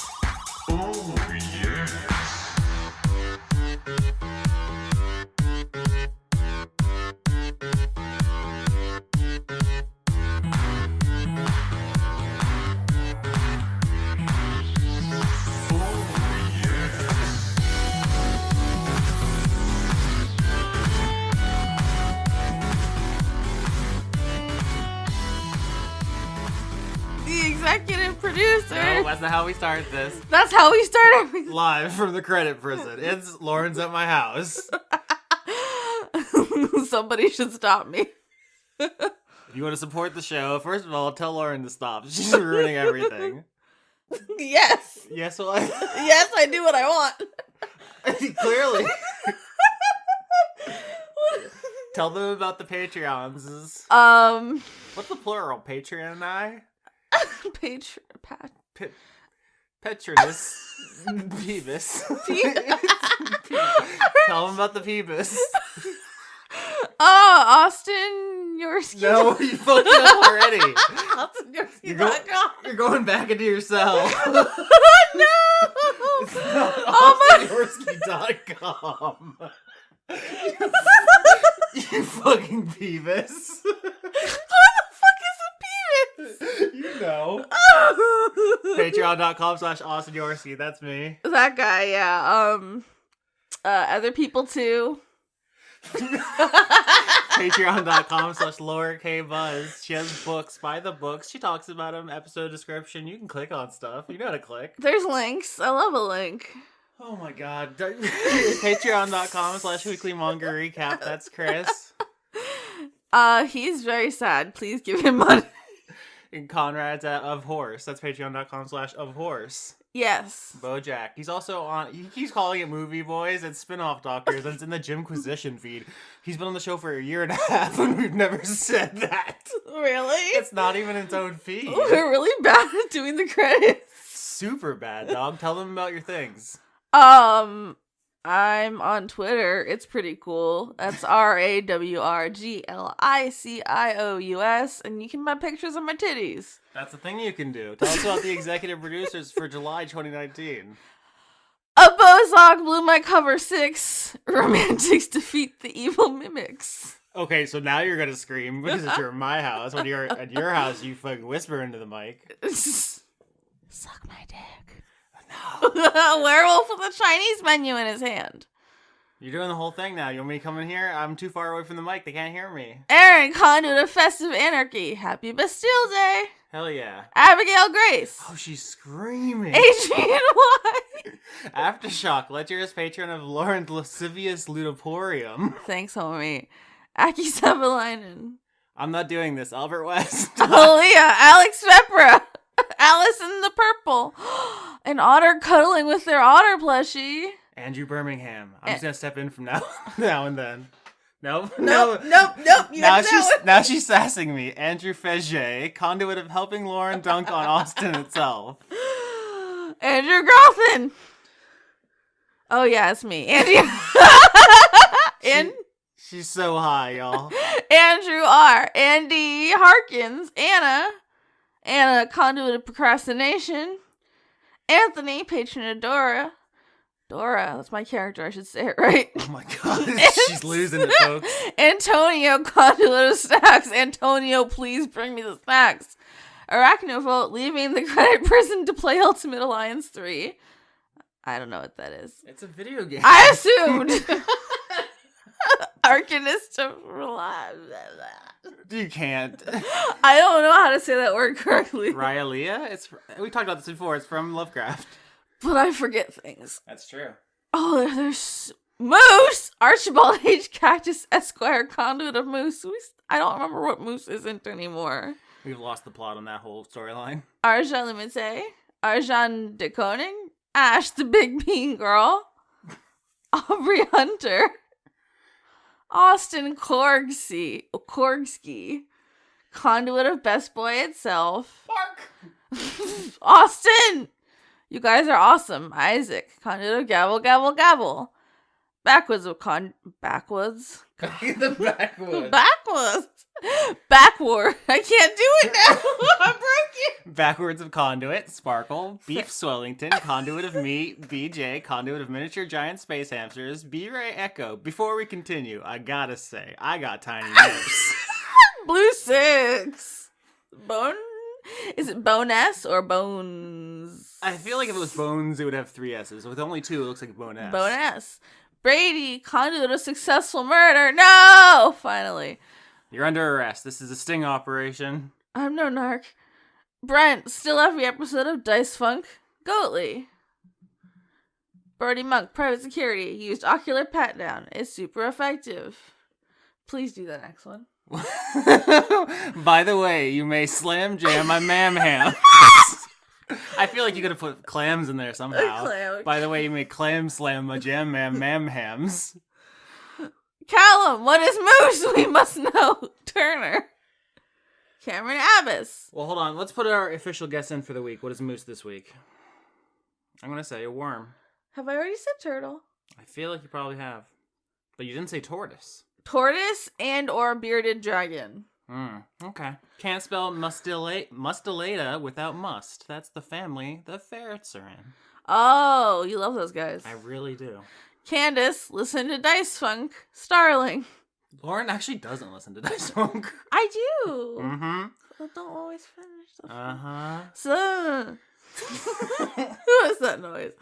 Executive producer. No, that's not how we start this. That's how we start everything. Live from the credit prison. It's Lauren's at my house. Somebody should stop me. If you want to support the show, first of all, tell Lauren to stop. She's ruining everything. Yes. Yes, well, Yes, I do what I want. clearly. Tell them about the Patreons. What's the plural? Patreon-I? Petronus. Peebus. Tell them about the Peebus. Oh, Austin Yorsky. No, you fucked it up already. AustinYorsky.com. You're going back into your cell. No! It's not Oh AustinYorsky.com. You fucking Peebus. You know. Patreon.com/AustinYorsky. That's me. That guy, yeah. Other people too. Patreon.com/LauraKBuzz. She has books. Buy the books. She talks about them. Episode description. You can click on stuff. You know how to click. There's links. I love a link. Oh my god. Patreon.com/Weekly Manga Recap. That's Chris. He's very sad. Please give him money. And Conrad's at Of Horse. That's Patreon.com/Of Horse. Yes. Bojack. He's also on. He keeps calling it Movie Boys. It's Spin-Off Doctors. And it's in the Jimquisition feed. He's been on the show for a year and a half, and we've never said that. Really? It's not even its own feed. We're really bad at doing the credits. Super bad, dog. Tell them about your things. I'm on Twitter. It's pretty cool. That's RAWRGLICIOUS, and you can buy pictures of my titties. That's the thing you can do. Tell us about the executive producers for July 2019. A Bozog blew my cover 6. Romantics defeat the evil mimics. Okay, so now you're gonna scream because you're at my house. When you're at your house, you fucking whisper into the mic. Suck my dick. No. A werewolf with a Chinese menu in his hand. You're doing the whole thing now. You want me to come in here? I'm too far away from the mic. They can't hear me. Aaron, conduit of festive anarchy. Happy Bastille Day. Hell yeah. Abigail Grace. Oh, she's screaming. Adrian White. Aftershock, lecherous patron of Lauren's lascivious ludoporium. Thanks, homie. Aki Savalainen. I'm not doing this. Albert West. Aaliyah. Alex Vepra. Alice in the Purple. An otter cuddling with their otter plushie. Andrew Birmingham. I'm just gonna step in from now and then. Nope. Nope. Now she's sassing me. Andrew Feget, conduit of helping Lauren dunk on Austin itself. Andrew Grothin. Oh yeah, it's me. She's so high, y'all. Andrew R. Andy Harkins. Anna, conduit of procrastination. Anthony, patron of Dora, that's my character, I should say it right. Oh my god, she's losing it, folks. Antonio, conduit of snacks. Antonio, please bring me the snacks. Arachnovolt, leaving the credit prison to play Ultimate Alliance 3. I don't know what that is. It's a video game. I assumed. Arcanist of You can't. I don't know how to say that word correctly. Rhylia? We talked about this before. It's from Lovecraft. But I forget things. That's true. Oh, there's Moose! Archibald H. Cactus Esquire, conduit of Moose. I don't remember what Moose isn't anymore. We've lost the plot on that whole storyline. Arjan Limite. Arjan de Koning. Ash, the Big Bean Girl. Aubrey Hunter. Austin Korgsky, conduit of Best Boy itself. Bark! Austin! You guys are awesome. Isaac, conduit of Gabble, Gabble, Gabble. Backwoods of Backwoods? The backwoods. Backward. I can't do it now. I'm broken. Backwards of conduit, Sparkle, Beef Swellington, conduit of meat, BJ, conduit of miniature giant space hamsters, B-Ray Echo. Before we continue, I gotta say, I got tiny nips. Blue 6. Bone? Is it Bone S or Bones? I feel like if it was Bones, it would have 3 S's. With only 2, it looks like Bone S. Bone S. Brady, conduit of successful murder. No! Finally. You're under arrest. This is a sting operation. I'm no narc. Brent, still every episode of Dice Funk. Goatly. Birdie Monk, private security. Used ocular pat down. It's super effective. Please do the next one. By the way, you may slam jam my mam ham. I feel like you could have put clams in there somehow. Clam. By the way, you may clam slam my jam mam hams. Callum, what is moose? We must know. Turner. Cameron Abbas. Well, hold on. Let's put our official guess in for the week. What is moose this week? I'm going to say a worm. Have I already said turtle? I feel like you probably have. But you didn't say tortoise. Tortoise and or bearded dragon. Okay. Can't spell mustelata without must. That's the family the ferrets are in. Oh, you love those guys. I really do. Candace, listen to Dice Funk. Starling. Lauren actually doesn't listen to Dice Funk. I do. Mm-hmm. I don't always finish the Uh-huh. So, who is that noise?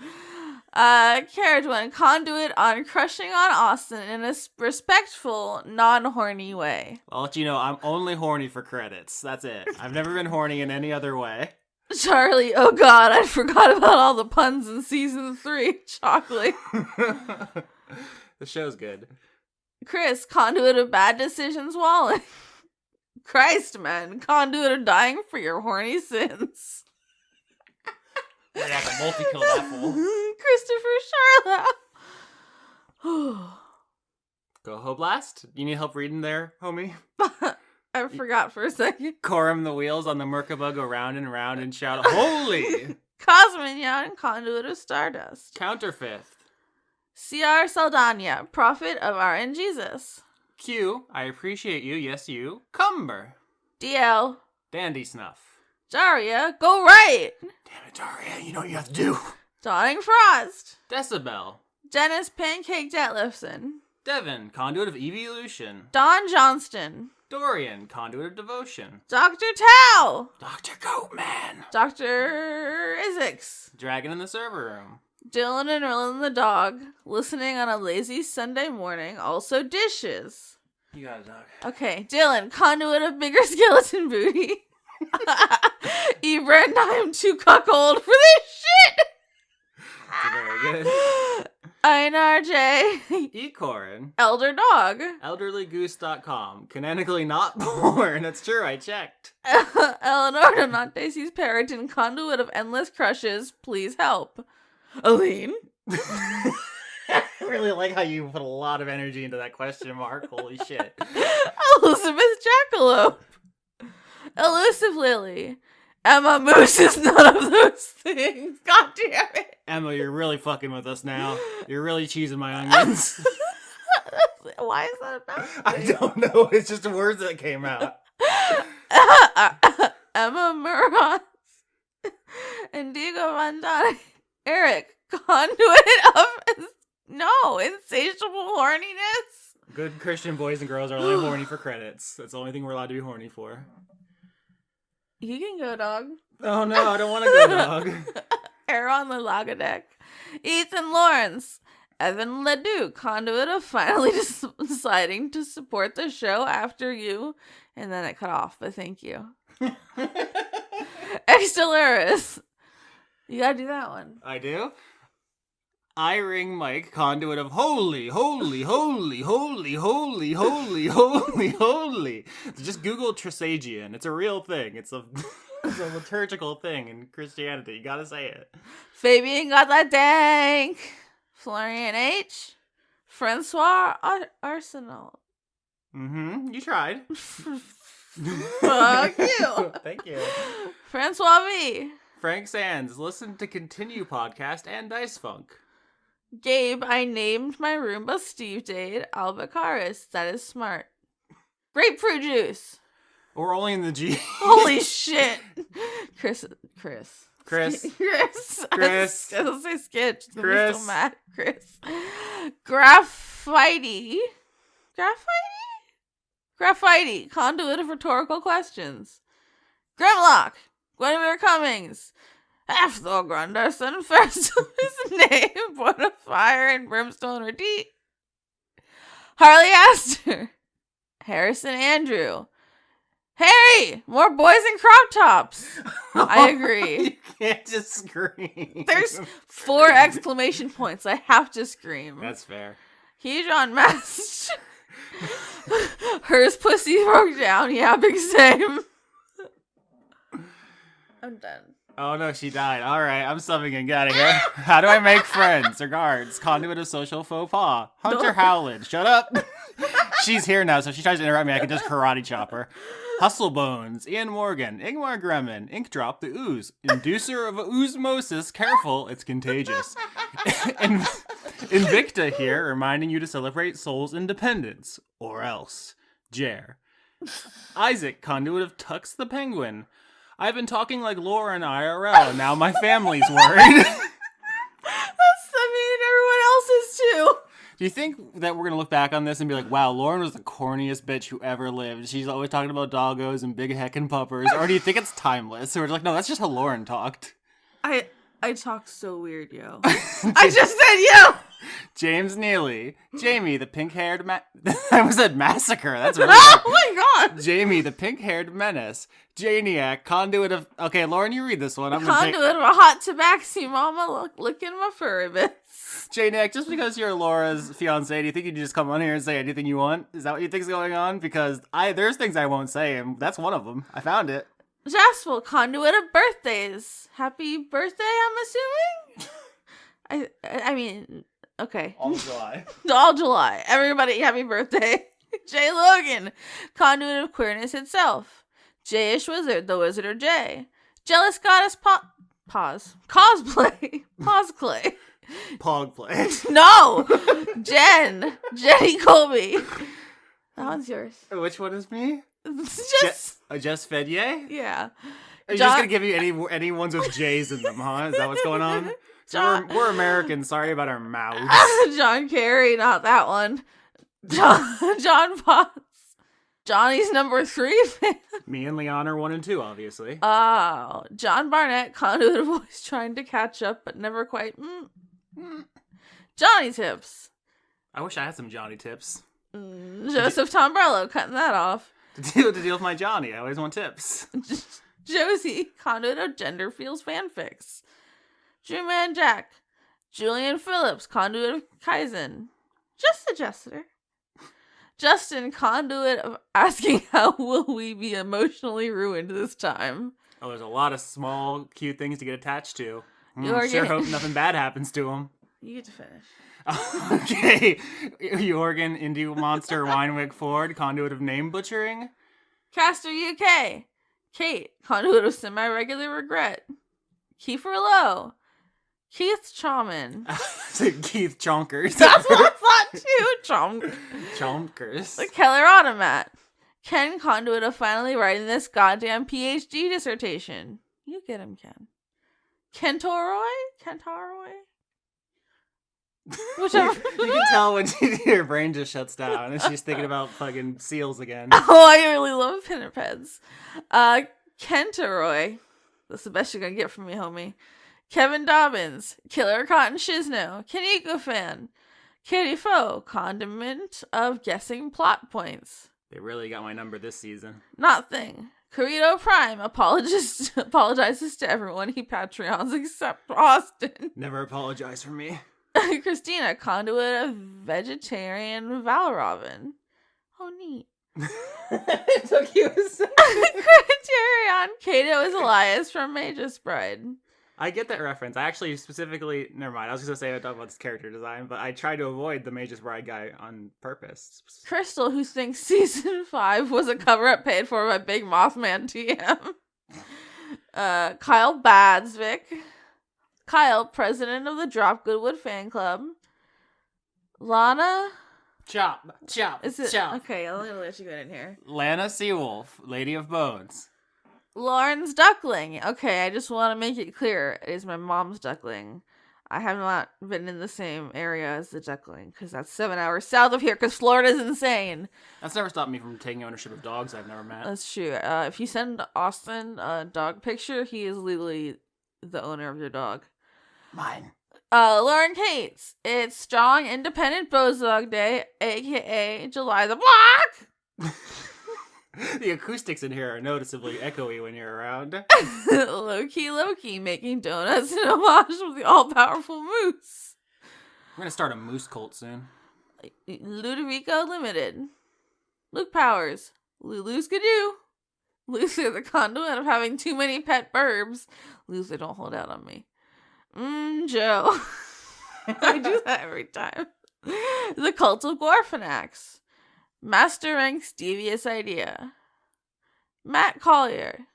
Carriage one, conduit on crushing on Austin in a respectful, non-horny way. I'll let you know, I'm only horny for credits. That's it. I've never been horny in any other way. Charlie, oh god, I forgot about all the puns in season 3. Chocolate. The show's good. Chris, conduit of bad decisions walling. Christ, man, conduit of dying for your horny sins. We're gonna have to multi-kill that fool. Christopher Charlotte. Go Hoblast. You need help reading there, homie? I forgot for a second. Corum the wheels on the Merkaba go round and round and shout, holy! Cosminion, conduit of stardust. Counterfeit. C.R. Saldana, prophet of our in Jesus. Q, I appreciate you, yes you. Cumber. DL. Dandy Snuff. Daria, go right. Damn it, Daria, you know what you have to do. Dawning Frost. Decibel. Dennis Pancake Detlefson. Devin, conduit of evolution. Don Johnston. Dorian, conduit of devotion. Dr. Tao. Dr. Goatman. Dr. Isix. Dragon in the server room. Dylan and Rillin the dog. Listening on a lazy Sunday morning. Also dishes. You got it, dog. Okay, Dylan, conduit of bigger skeleton booty. Ebra, I'm too cuckold for this shit. Very good. Einar J. Ecorin. Elder dog. Elderlygoose.com. Canonically not born. That's true, I checked. Eleanor Donantes Periton, conduit of endless crushes. Please help. Aline. I really like how you put a lot of energy into that question mark. Holy shit. Elizabeth Jackalope. Elusive Lily. Emma Moose is none of those things. God damn it. Emma, you're really fucking with us now. You're really cheesing my onions. Why is that about? I don't know. It's just words that came out. Emma Murons. Indigo Van Dyne. Eric, conduit of insatiable horniness. Good Christian boys and girls are only horny for credits. That's the only thing we're allowed to be horny for. You can go, dog. Oh no, I don't want to go, dog. Aaron Lagadeck. Ethan Lawrence. Evan Ledoux, conduit of finally deciding to support the show after you. And then it cut off, but thank you. Extolaris. You gotta do that one. I do? I ring Mike, conduit of holy, holy, holy, holy, holy, holy, holy, holy. Just Google Trisagion. It's a real thing. It's a liturgical thing in Christianity. You gotta say it. Fabian got that dank. Florian H. Francois Arsenal. Mm-hmm. You tried. Fuck you. Thank you. Francois V. Frank Sands, listen to Continue podcast and Dice Funk. Gabe, I named my Roomba Steve Dade Albacaris. That is smart. Grapefruit juice. Or only in the G. Holy shit. Chris. Chris. I was say sketch. It's gonna be Chris. so mad. Chris. Graphite. Conduit of rhetorical questions. Grimlock. Guinevere Cummings. Hathor Grundarson. First of his name. Born of fire and brimstone or deep. Harley Astor. Harrison Andrew. Harry! More boys in crop tops. I agree. You can't just scream. There's 4 exclamation points. I have to scream. That's fair. He's unmasked. Hers pussy broke down. Yeah, big same. I'm done. Oh no, she died. All right, I'm subbing and getting here. How do I make friends? Regards, conduit of social faux pas. Hunter Howland, shut up. She's here now, so if she tries to interrupt me, I can just karate chop her. Hustle Bones, Ian Morgan, Ingmar Gremmin, Ink Drop the Ooze, Inducer of Oosmosis, careful, it's contagious. Invicta here, reminding you to celebrate Soul's independence, or else. Jer. Isaac, conduit of Tux the Penguin. I've been talking like Laura and IRL, now my family's worried. Everyone else is too. Do you think that we're going to look back on this and be like, wow, Lauren was the corniest bitch who ever lived. She's always talking about doggos and big heckin' puppers. Or do you think it's timeless? Or we're like, no, that's just how Lauren talked. I talked so weird, yo. I just said yo! James Neely. Jamie, the pink-haired I almost said massacre. That's really Oh my god! Jamie, the pink-haired menace. Janiac, conduit of... Okay, Lauren, you read this one. I'm gonna Conduit of a hot tabaxi mama licking my furry bits. Janiac, just because you're Laura's fiance, do you think you can just come on here and say anything you want? Is that what you think's going on? Because there's things I won't say, and that's one of them. I found it. Jaspel, conduit of birthdays. Happy birthday, I'm assuming? I mean, okay. All July. All July. Everybody, happy birthday. Jay Logan, conduit of queerness itself. Jayish Wizard, the Wizard of Jay. Jealous Goddess Pause. Cosplay. Pause-clay. Pogplay. No! Jenny Colby. That one's yours. Which one is me? Just Fed Yay? yeah. Are you just gonna give me any ones with J's in them, huh? Is that what's going on? We're Americans. Sorry about our mouths. John Kerry, not that one. John Potts. Johnny's number 3 fan. Me and Leon are 1 and 2, obviously. Oh, John Barnett, conduit of always trying to catch up, but never quite. Johnny Tips. I wish I had some Johnny tips. Joseph Tombrello, cutting that off. To deal with my Johnny, I always want tips. Josie, conduit of gender feels fanfics. Drew Man Jack. Julian Phillips, conduit of Kaizen. Just the Jester. Justin, conduit of asking how will we be emotionally ruined this time. Oh, there's a lot of small, cute things to get attached to. Jorgen. Sure hope nothing bad happens to him. You get to finish. Okay. Jorgen, Indie Monster, Winewig Ford, conduit of name butchering. Caster UK. Kate, conduit of semi-regular regret. Kiefer Lowe. Keith Chauman. Keith Chonkers. That's what I thought too. Chonkers. The Keller Automat. Ken, conduit of finally writing this goddamn PhD dissertation. You get him, Ken. Kentoroy? Whichever. You can tell when your brain just shuts down and she's thinking about fucking seals again. Oh, I really love pinnipeds. Kentoroy. That's the best you're gonna get from me, homie. Kevin Dobbins. Killer Cotton Shizno. Kaneko fan. Katie Foe. Condiment of guessing plot points. They really got my number this season. Not thing. Corito Prime apologizes to everyone he Patreons except Austin. Never apologize for me. Christina, conduit of vegetarian Valravin. Oh, neat. It took you a second. Criterion, Kato is Elias from Magus Bride. I get that reference. I actually specifically... Never mind. I was going to say I talk about this character design, but I tried to avoid the Magus Bride guy on purpose. Crystal, who thinks season 5 was a cover-up paid for by Big Mothman TM. Kyle Badsvik. Kyle, president of the Drop Goodwood fan club. Lana Chop, chop, Is it chop. okay? I'm gonna let you get in here. Lana Seawolf, Lady of Bones. Lauren's duckling. Okay, I just want to make it clear. It is my mom's duckling. I have not been in the same area as the duckling because that's 7 hours south of here. Because Florida's insane. That's never stopped me from taking ownership of dogs I've never met. That's true. If you send Austin a dog picture, he is legally the owner of your dog. Mine. Lauren Cates. It's Strong Independent Bozog Day, aka July the Block. The acoustics in here are noticeably echoey when you're around. Loki making donuts in homage of the all-powerful Moose. We're gonna start a moose cult soon. Ludovico Limited. Luke Powers. Lulu Skidoo. Luther the conduit of having too many pet burbs. Luther, don't hold out on me. Joe. I do that every time. The Cult of Gorfanax. Master Rank's Devious Idea. Matt Collier.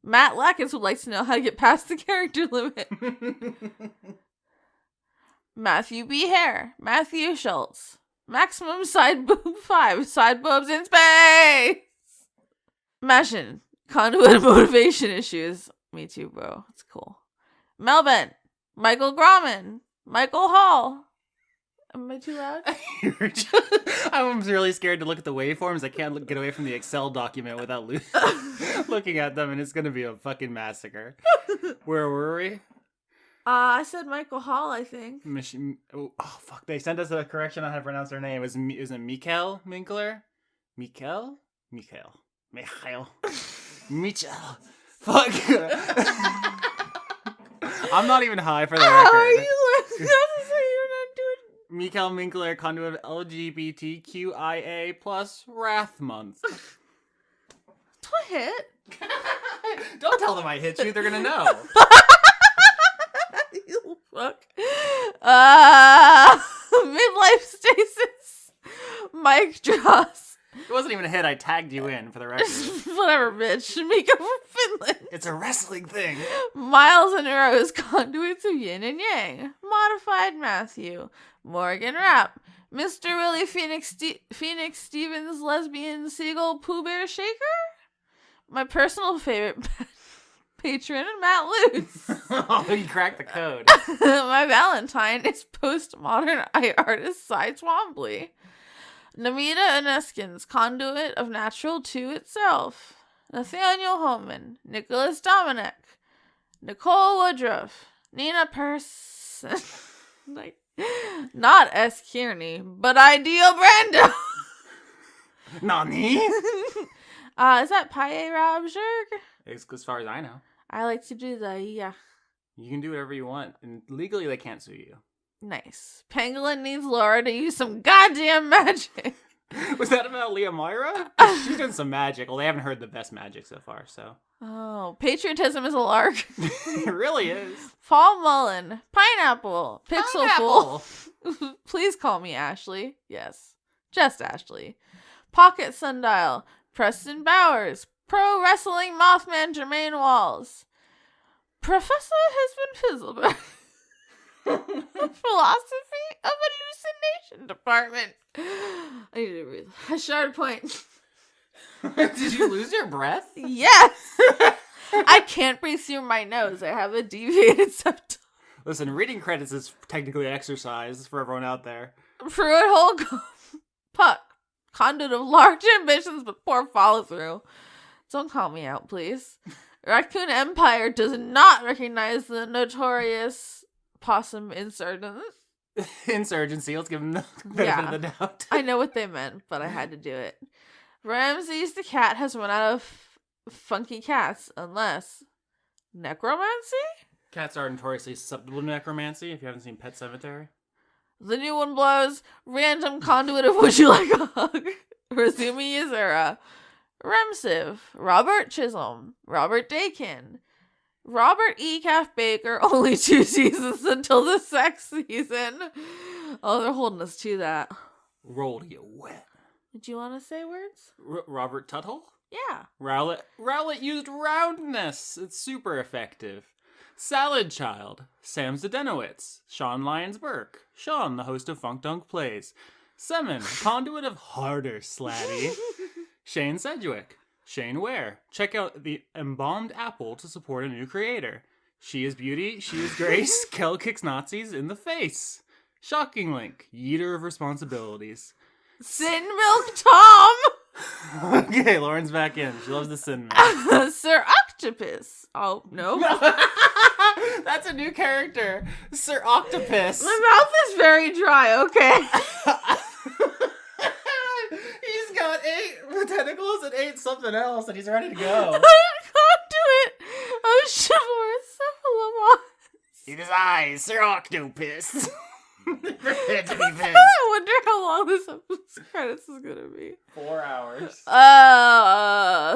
Matt Lackins would like to know how to get past the character limit. Matthew B. Hare. Matthew Schultz. Maximum Side Boob 5. Side boobs in space. Mashin. Conduit of motivation issues. Me too, bro. It's cool. Melbent. Michael Grauman. Michael Hall. Am I too loud? I'm really scared to look at the waveforms. I can't get away from the Excel document without looking at them, and it's going to be a fucking massacre. Where were we? I said Michael Hall, I think. Oh, fuck. They sent us a correction on how to pronounce their name. Is it Mikael Minkler? Michael? Michael. Mitchell. Fuck. I'm not even high for the record. How are you? Mikael Minkler, conduit of LGBTQIA plus Wrath Month. Don't hit. Don't tell them I hit you. They're gonna know. You fuck. Midlife stasis. Mike Dross. It wasn't even a hit. I tagged you in for the record. Whatever, bitch. Mika from Finland. It's a wrestling thing. Miles and Rose, conduits of yin and yang. Modified Matthew. Morgan Rapp. Mr. Willie Phoenix Stevens, lesbian seagull Pooh Bear Shaker. My personal favorite patron, Matt Luce. Oh, you cracked the code. My Valentine is postmodern art artist Cy Twombly. Namita Aneskins, conduit of natural to itself. Nathaniel Holman. Nicholas Dominic. Nicole Woodruff. Nina Person. Not S. Kearney, but Ideal Brando. Nani? Is that Paye Rabjerg? As far as I know. I like to do the, yeah. You can do whatever you want, and legally they can't sue you. Nice. Pangolin needs Laura to use some goddamn magic. Was that about Leah Myra? She's doing some magic. Well, they haven't heard the best magic so far, so. Oh, patriotism is a lark. It really is. Paul Mullen. Pineapple. Pixel Fool. Please call me Ashley. Yes. Just Ashley. Pocket Sundial. Preston Bowers. Pro Wrestling Mothman Jermaine Walls. Professor Husband Fizzleberg. Philosophy of Hallucination Department. I need to breathe. Shard Point. Did you lose your breath? Yes. I can't breathe through my nose. I have a deviated septum. Listen, reading credits is technically exercise for everyone out there. Pruitt Holcomb. Puck. Conduit of large ambitions but poor follow through. Don't call me out, please. Raccoon Empire does not recognize the notorious possum insurgent. Insurgency, let's give him the benefit of the doubt. I know what they meant, but I had to do it. Ramses the cat has run out of funky cats, unless necromancy? Cats are notoriously susceptible to necromancy, if you haven't seen Pet Sematary. The new one blows. Random conduit of Would You Like a Hug? Razumi Yazura. Remsiv. Robert Chisholm. Robert Dakin. Robert E. Calf Baker. Only 2 seasons until the sex season. Oh, they're holding us to that. Roll you wet. Did you want to say words? Robert Tuttle? Yeah. Rowlett used roundness. It's super effective. Salad Child. Sam Zdenowitz. Sean Lyons Burke. Sean, the host of Funk Dunk Plays. Semin, conduit of harder slatty. Shane Sedgwick. Shane Ware. Check out the embalmed apple to support a new creator. She is beauty, she is grace. Kel kicks Nazis in the face. Shocking Link. Yeeter of responsibilities. Sin Milk Tom! Okay, Lauren's back in. She loves the sin milk. Sir Octopus. Oh, no. That's a new character. Sir Octopus. My mouth is very dry, okay? He's got 8 tentacles and 8 something else, and he's ready to go. Conduit of chivalrous cephalomon. See his eyes, Sir Octopus. I wonder how long this episode's credits is gonna be. 4 hours.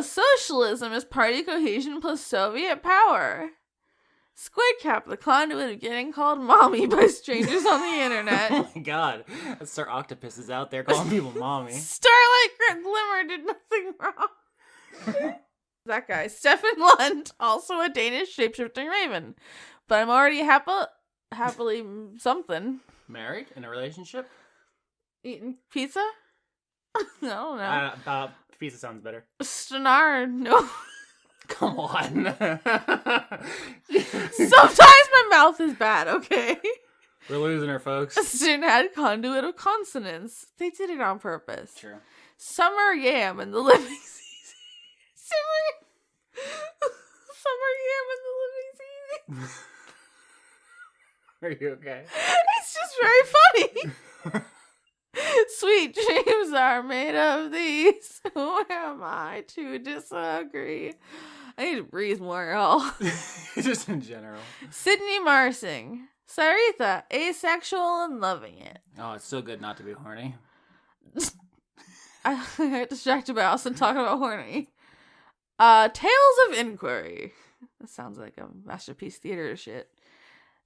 Socialism is party cohesion plus Soviet power. Squidcap, the conduit of getting called mommy by strangers on the internet. Oh my god. Sir Octopus is out there calling people mommy. Starlight Glimmer did nothing wrong. That guy. Stefan Lund, also a Danish shapeshifting raven. But I'm already happily something. Married? In a relationship? Eating pizza? I don't know. Pizza sounds better. Stenard, no. Come on. Sometimes my mouth is bad, okay? We're losing her, folks. Student had conduit of consonants. They did it on purpose. True. Summer Yam and the Living Season. Summer Yam and the Living Season. Are you okay? It's just very funny. Sweet dreams are made of these. Who am I to disagree? I need to breathe more, y'all. Just in general. Sydney Marsing. Saritha, asexual and loving it. Oh, it's so good not to be horny. I got distracted by Austin talking about horny. Tales of Inquiry. That sounds like a Masterpiece Theater shit.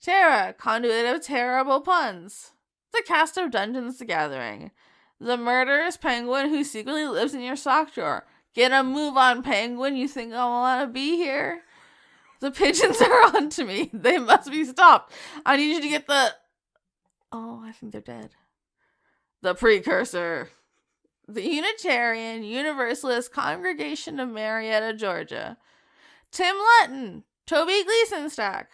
Tara, conduit of terrible puns. The cast of Dungeons the Gathering. The murderous penguin who secretly lives in your sock drawer. Get a move on, penguin. You think I want to be here? The pigeons are on to me. They must be stopped. I need you to get the... Oh, I think they're dead. The precursor. The Unitarian Universalist Congregation of Marietta, Georgia. Tim Lutton. Toby Gleason stack.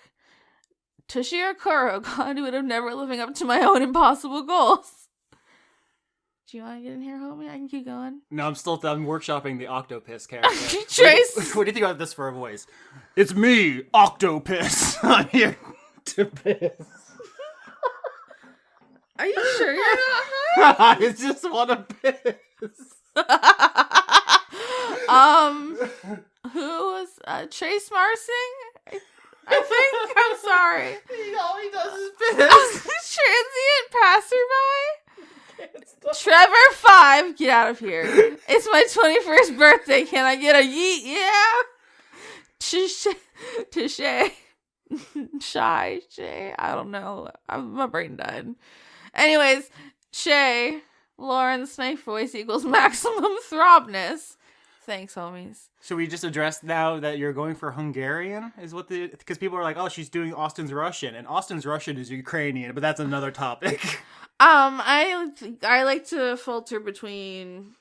Toshiro Kuro, conduit of never living up to my own impossible goals. Do you want to get in here, homie? I can keep going. No, I'm workshopping the Octopus character. Trace! What do you think about this for a voice? It's me, Octopus. I'm here to piss. Are you sure you're not high? I just want to piss. Who was Trace Marsing? I think. I'm sorry. All he does is piss. Transient passerby. Trevor 5, get out of here. It's my 21st birthday. Can I get a yeet? Yeah. Touche. Shy. Shay. I don't know. My brain died. Anyways, Shay. Lauren's knife voice equals maximum throbness. Thanks, homies. Should we just address now that you're going for Hungarian? Because people are like, oh, she's doing Austin's Russian, and Austin's Russian is Ukrainian, but that's another topic. I like to filter between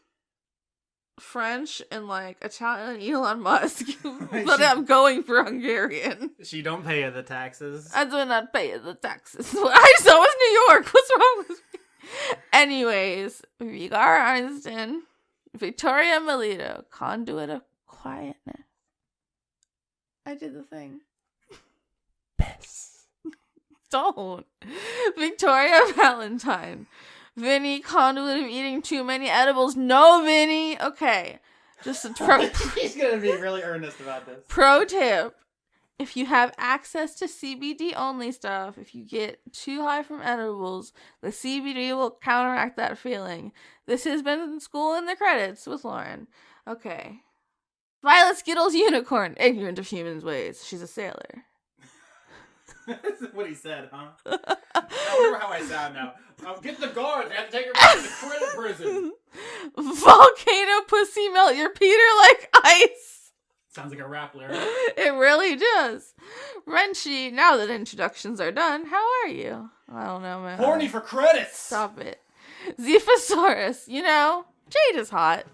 French and like Italian and Elon Musk, but I'm going for Hungarian. She don't pay the taxes. I do not pay the taxes. I saw was New York. What's wrong with me? Anyways, Vigar Einstein, Victoria Melito, conduit of quietness. I did the thing. Piss. Don't. Victoria Valentine. Vinny, conduit of eating too many edibles. No, Vinny. Okay. Just a He's gonna be really earnest about this. Pro tip. If you have access to CBD only stuff, if you get too high from edibles, the CBD will counteract that feeling. This has been School in the Credits with Lauren. Okay. Violet Skittles Unicorn. Ignorant of humans' ways. She's a sailor. That's what he said, huh? I remember how I sound now. Get the guards. I have to take her back to the credit prison. Volcano pussy melt your Peter like ice. Sounds like a rap lyric. It really does. Renchi, now that introductions are done, how are you? I don't know, man. Horny for credits. Stop it. Zephysaurus, you know, Jade is hot.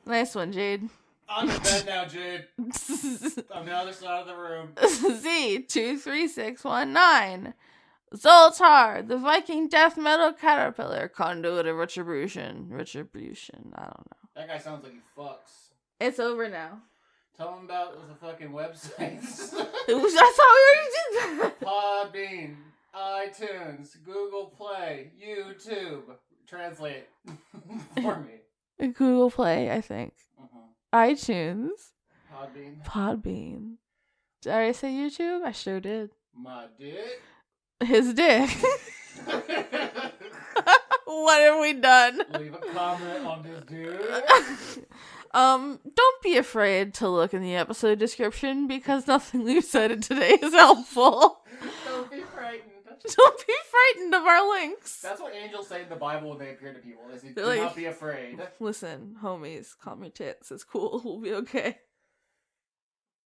Nice one, Jade. I'm in bed now, Jade. On the other side of the room. Z23619. Zoltar, the Viking death metal caterpillar, conduit of retribution. Retribution, I don't know. That guy sounds like he fucks. It's over now. Tell him about the fucking websites. That's how we already did that. Podbean, iTunes, Google Play, YouTube. Translate for me. Google Play, I think. iTunes. Podbean. Did I already say YouTube? I sure did. My dick. His dick. What have we done? Leave a comment on this dude. Don't be afraid to look in the episode description because nothing we've said in today is helpful. Don't be frightened. Don't be frightened of our links. That's what angels say in the Bible when they appear to people. Is do Like, not be afraid. Listen, homies, calm your tits. It's cool. We'll be okay.